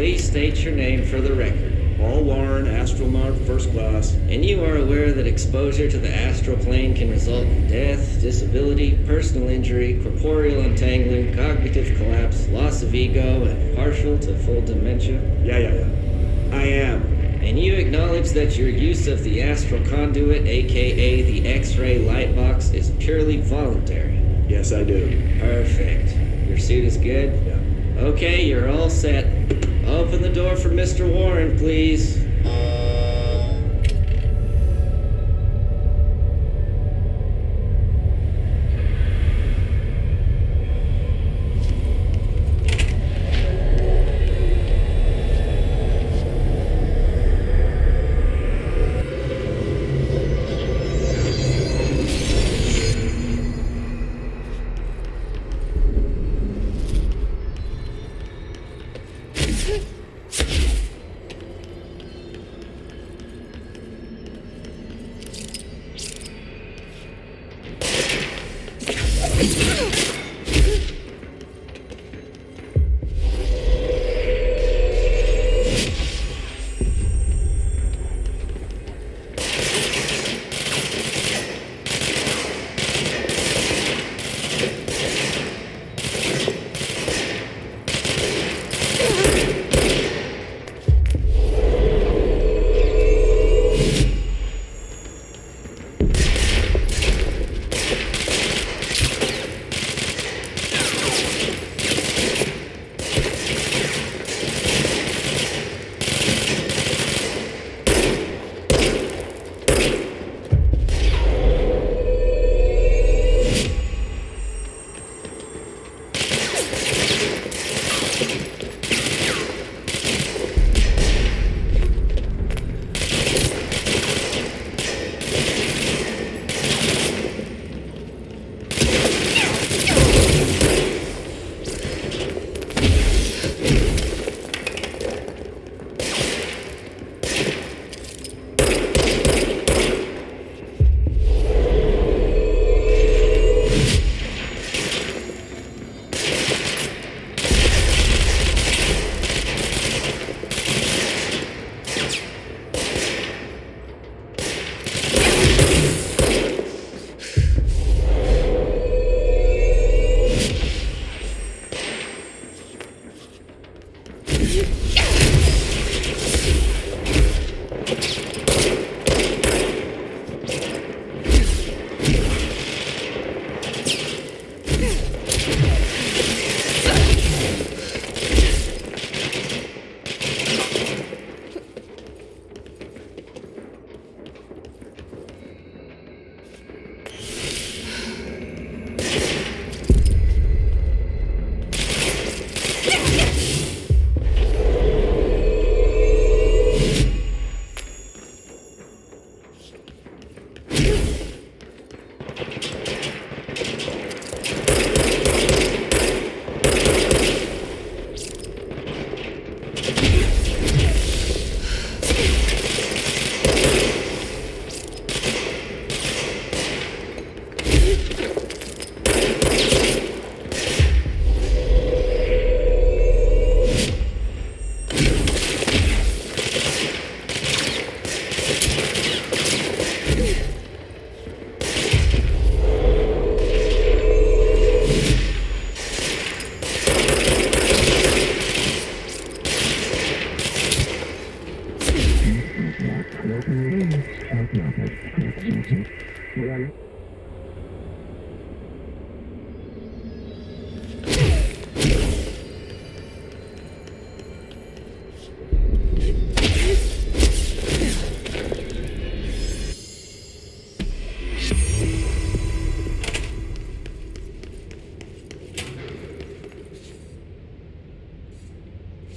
Please state your name for the record. Paul Warren, astronaut, first class. And you are aware that exposure to the astral plane can result in death, disability, personal injury, corporeal untangling, cognitive collapse, loss of ego, and partial to full dementia? Yeah. I am. And you acknowledge that your use of the astral conduit, aka the X-ray light box, is purely voluntary? Yes, I do. Perfect. Your suit is good? Yeah. Okay, you're all set. Open the door for Mr. Warren, please.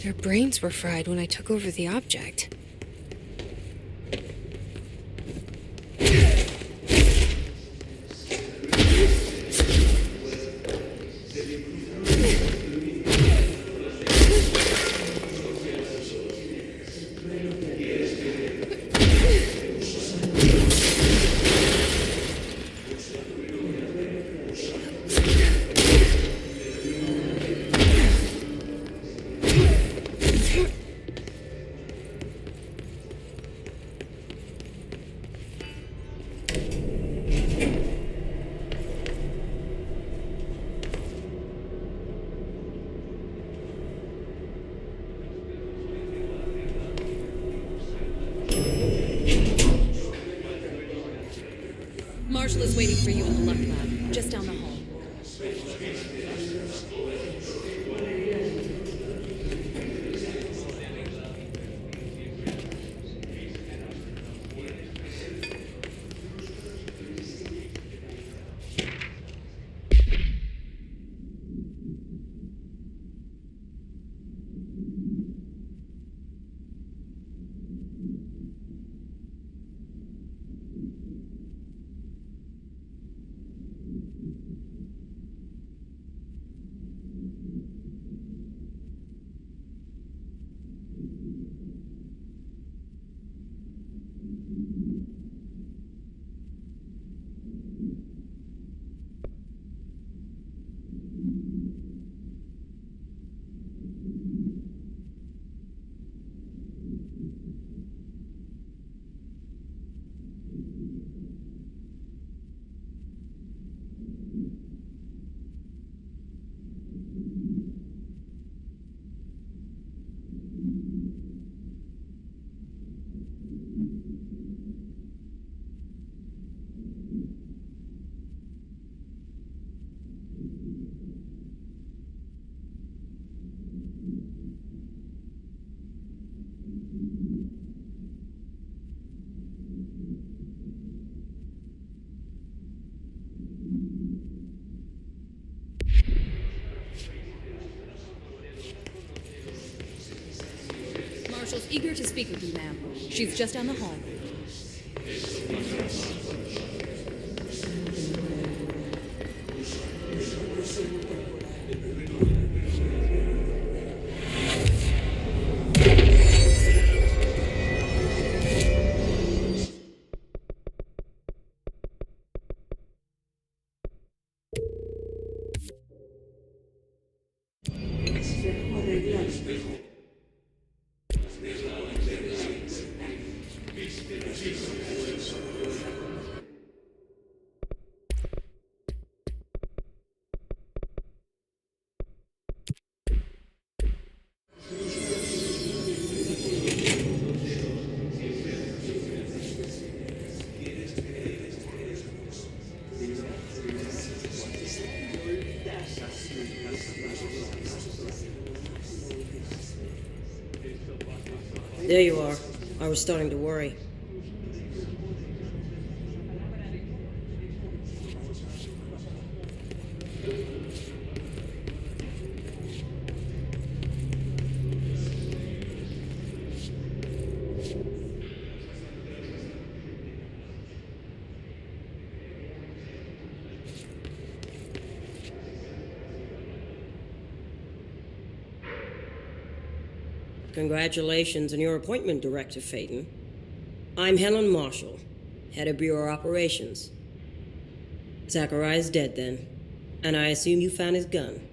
Their brains were fried when I took over the object. Marshall is waiting for you in the Luck Lab, just down the hall. Marshall's eager to speak with you, ma'am. She's just down the hall. There you are. I was starting to worry. Congratulations on your appointment, Director Phaeton. I'm Helen Marshall, head of Bureau Operations. Zachariah's dead then, and I assume you found his gun.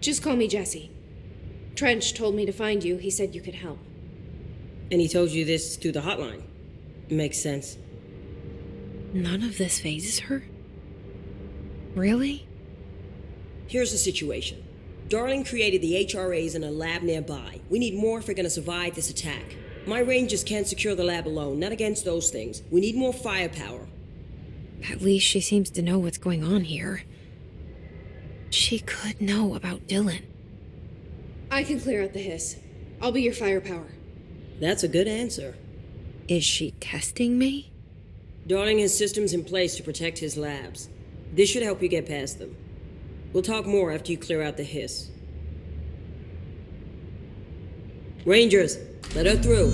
Just call me Jesse. Trench told me to find you. He said you could help. And he told you this through the hotline. Makes sense. None of this phases her? Really? Here's the situation. Darling created the HRAs in a lab nearby. We need more if we're gonna survive this attack. My rangers can't secure the lab alone, not against those things. We need more firepower. At least she seems to know what's going on here. She could know about Dylan. I can clear out the hiss. I'll be your firepower. That's a good answer. Is she testing me? Darling has systems in place to protect his labs. This should help you get past them. We'll talk more after you clear out the hiss. Rangers, let her through.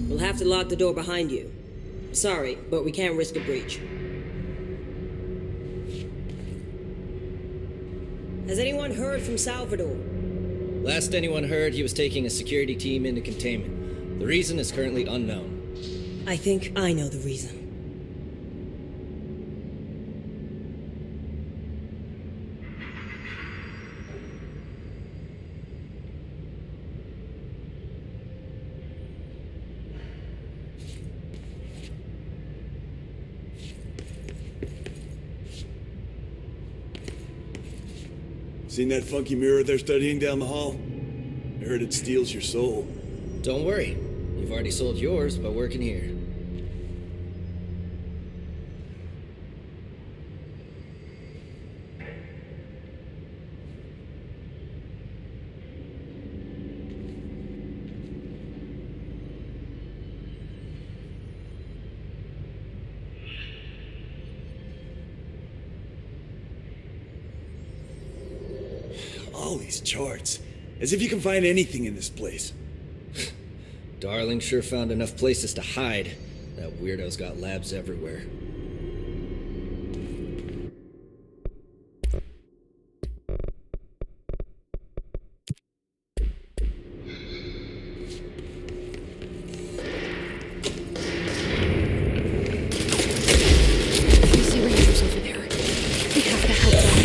We'll have to lock the door behind you. Sorry, but we can't risk a breach. Has anyone heard from Salvador? Last anyone heard, he was taking a security team into containment. The reason is currently unknown. I think I know the reason. Seen that funky mirror they're studying down the hall? I heard it steals your soul. Don't worry. You've already sold yours by working here. All these charts. As if you can find anything in this place. Darling sure found enough places to hide. That weirdo's got labs everywhere. You see Rangers over there. We have to help them.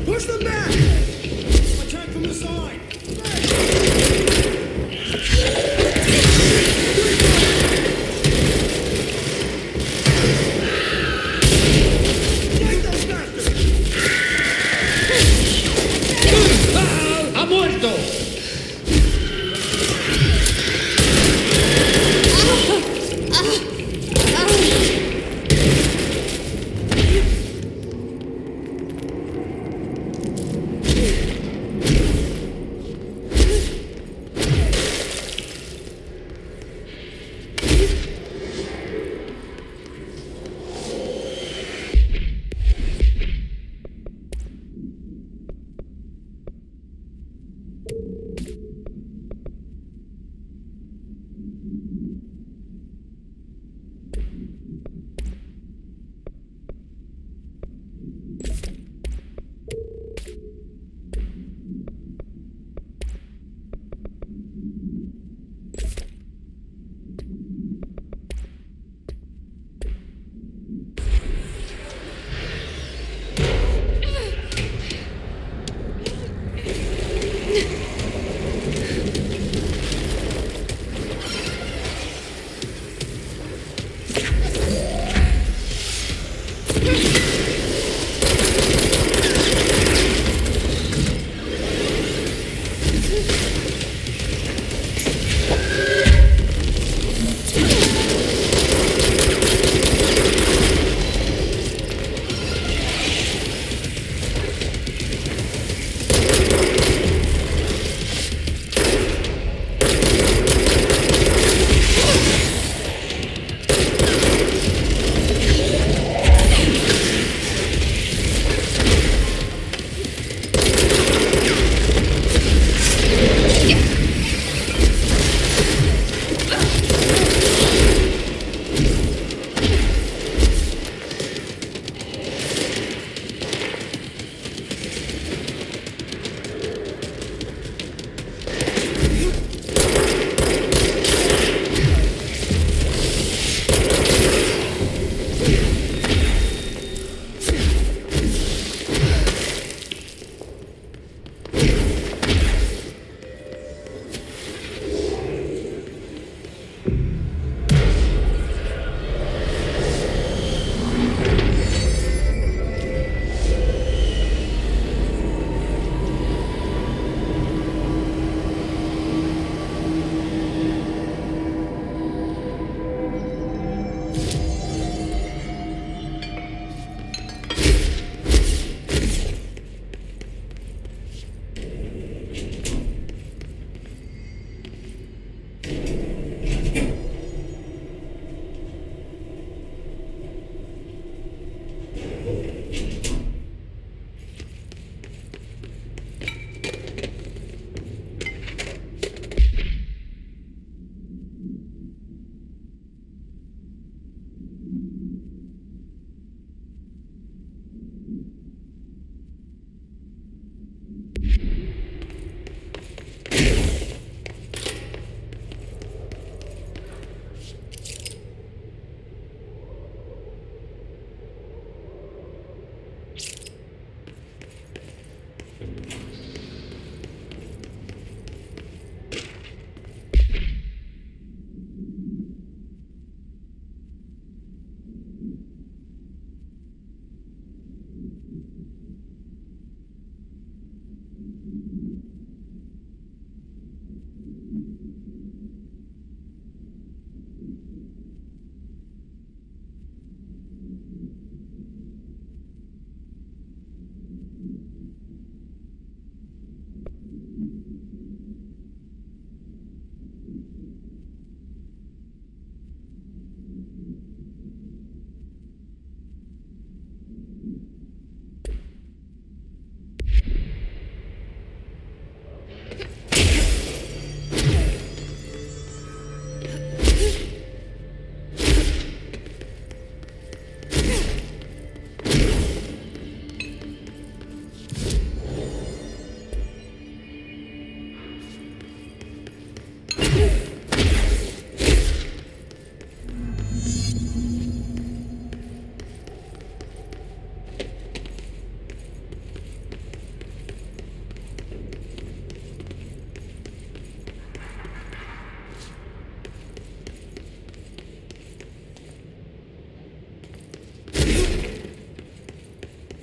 Push them back! Attack from the side! Take those bastards! ¡Ha muerto!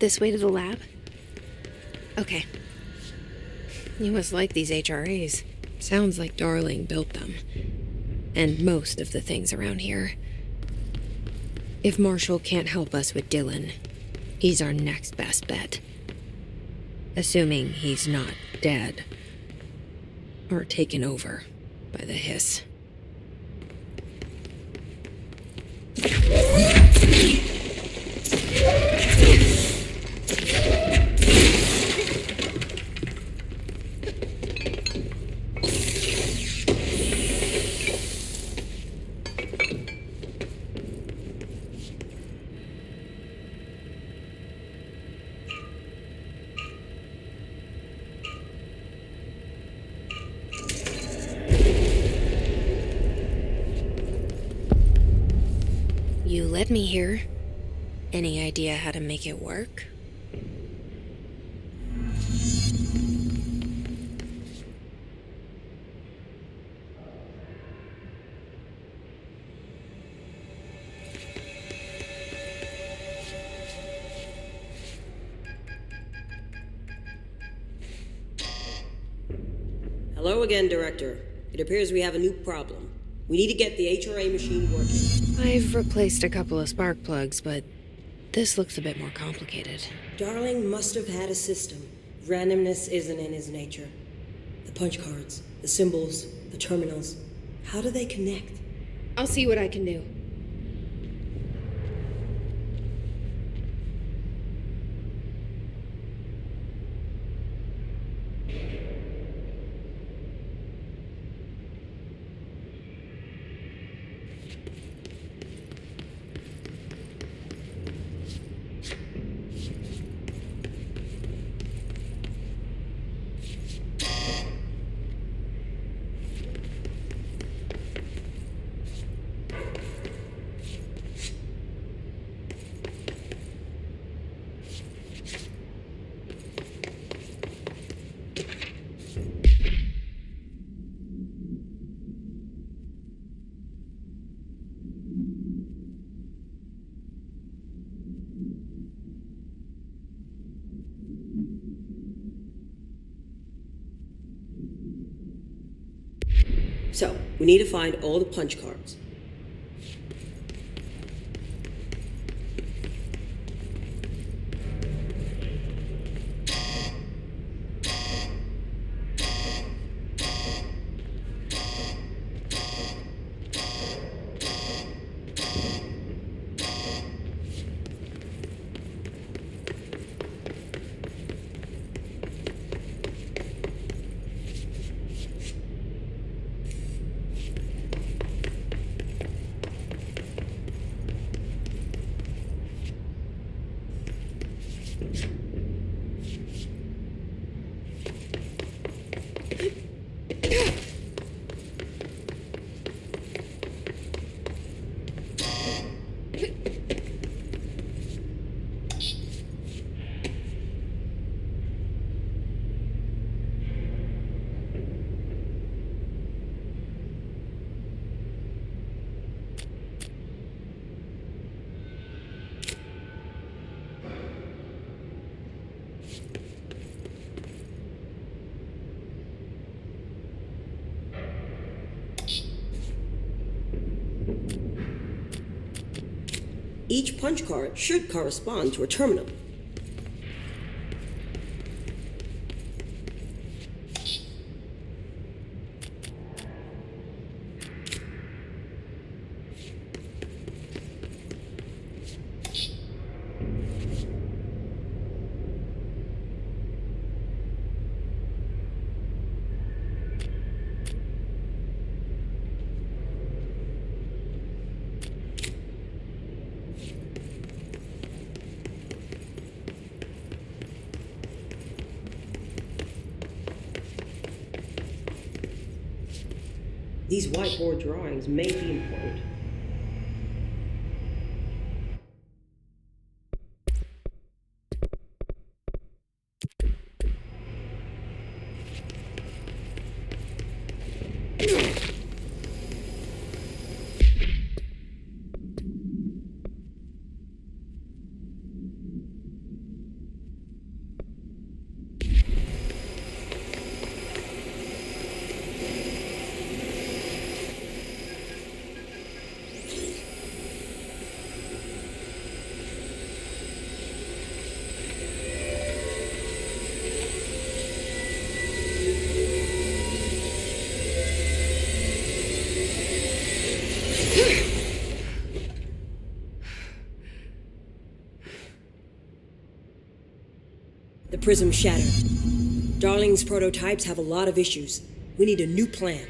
This way to the lab? Okay. You must like these HRAs. Sounds like Darling built them. And most of the things around here. If Marshall can't help us with Dylan, he's our next best bet. Assuming he's not dead. Or taken over by the hiss. You led me here. Any idea how to make it work? Hello again, Director. It appears we have a new problem. We need to get the HRA machine working. I've replaced a couple of spark plugs, but this looks a bit more complicated. Darling must have had a system. Randomness isn't in his nature. The punch cards, the symbols, the terminals. How do they connect? I'll see what I can do. So, we need to find all the punch cards. Each punch card should correspond to a terminal. These whiteboard drawings may be important. prism shattered. Darling's prototypes have a lot of issues. We need a new plan.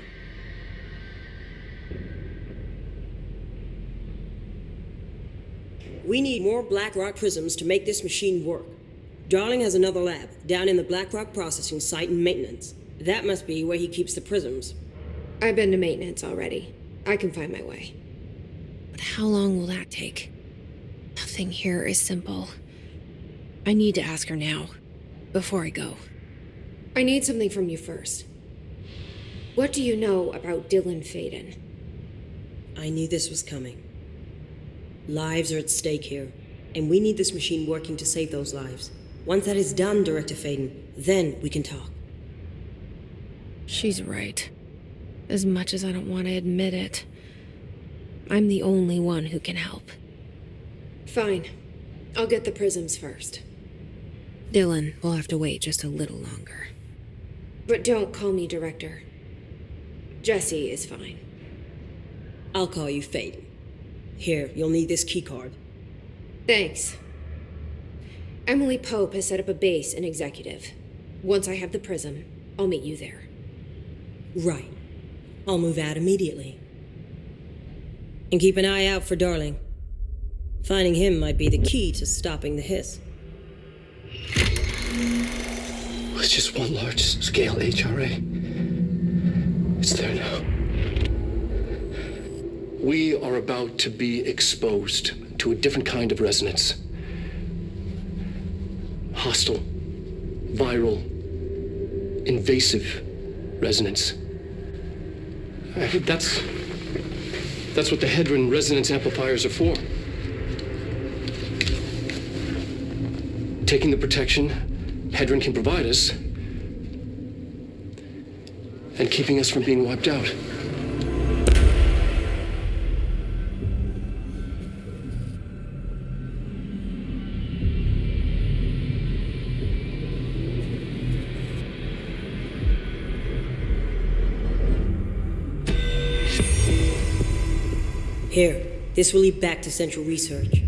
We need more Blackrock prisms to make this machine work. Darling has another lab down in the Blackrock processing site in maintenance. That must be where he keeps the prisms. I've been to maintenance already. I can find my way. But how long will that take? Nothing here is simple. I need to ask her now, before I go. I need something from you first. What do you know about Dylan Faden? I knew this was coming. Lives are at stake here, and we need this machine working to save those lives. Once that is done, Director Faden, then we can talk. She's right. As much as I don't want to admit it, I'm the only one who can help. Fine. I'll get the prisms first. Dylan will have to wait just a little longer. But don't call me Director. Jesse is fine. I'll call you Faden. Here, you'll need this keycard. Thanks. Emily Pope has set up a base in Executive. Once I have the prism, I'll meet you there. Right. I'll move out immediately. And keep an eye out for Darling. Finding him might be the key to stopping the hiss. It's just one large-scale HRA. It's there now. We are about to be exposed to a different kind of resonance. Hostile, viral, invasive resonance. That's what the Hedron resonance amplifiers are for. Taking the protection Hedron can provide us and keeping us from being wiped out. Here, this will lead back to Central Research.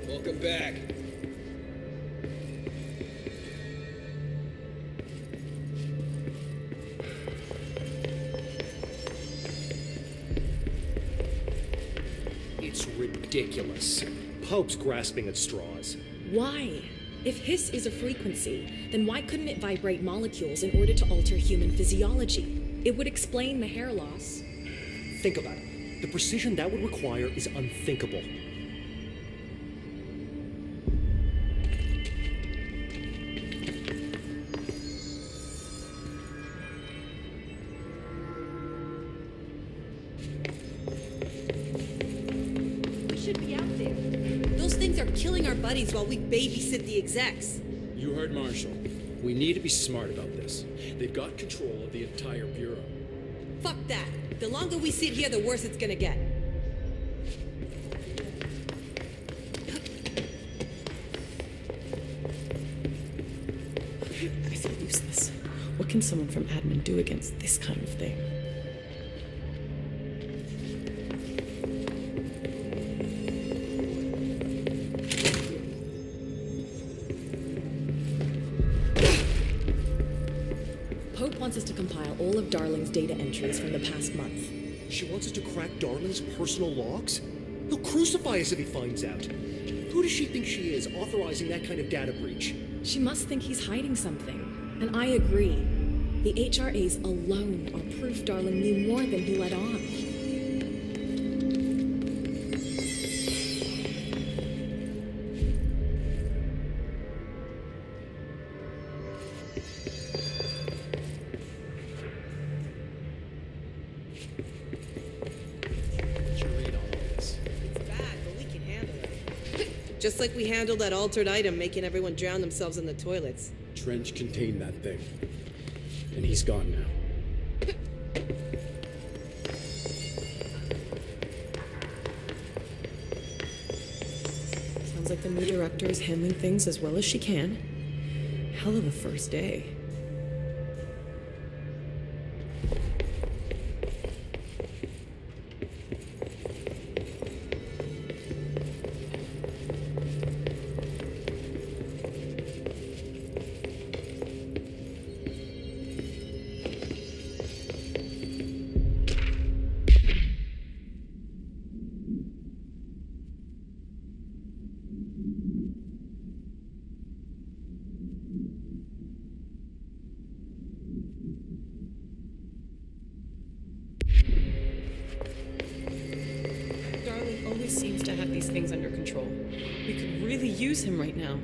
Welcome back. It's ridiculous. Pope's grasping at straws. Why? If hiss is a frequency, then why couldn't it vibrate molecules in order to alter human physiology? It would explain the hair loss. Think about it. The precision that would require is unthinkable. We should be out there. Those things are killing our buddies while we babysit the execs. You heard Marshall. We need to be smart about this. They've got control of the entire Bureau. Fuck that. The longer we sit here, the worse it's gonna get. I feel useless. What can someone from admin do against this kind of thing? Pope wants us to compile all of Darling's data entries from the past month. She wants us to crack Darling's personal logs? He'll crucify us if he finds out. Who does she think she is, authorizing that kind of data breach? She must think he's hiding something. And I agree. The HRAs alone are proof Darling knew more than he let on. Just like we handled that altered item making everyone drown themselves in the toilets. Trench contained that thing. And he's gone now. Sounds like the new director is handling things as well as she can. Hell of a first day. Darling always seems to have these things under control. We could really use him right now.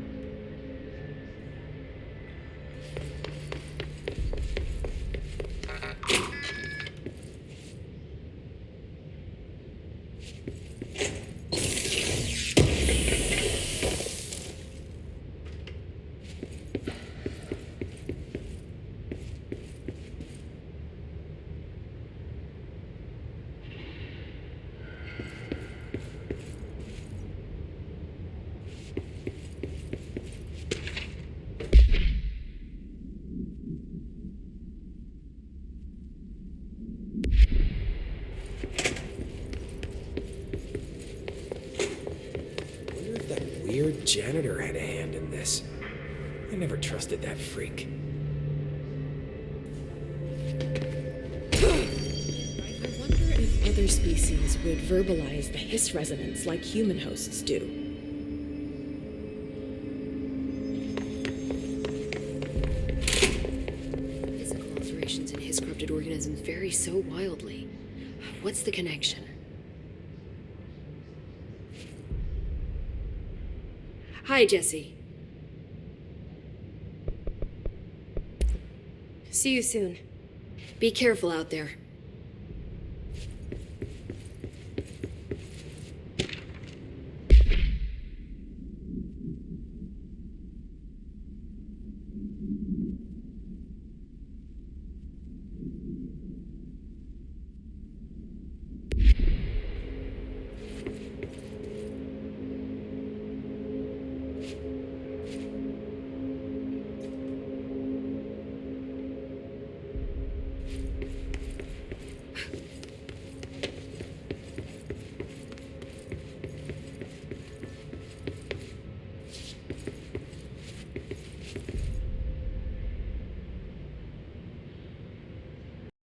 janitor had a hand in this. I never trusted that freak. I wonder if other species would verbalize the hiss resonance like human hosts do. Physical alterations in his corrupted organisms vary so wildly. What's the connection? Hi, Jesse. See you soon. Be careful out there.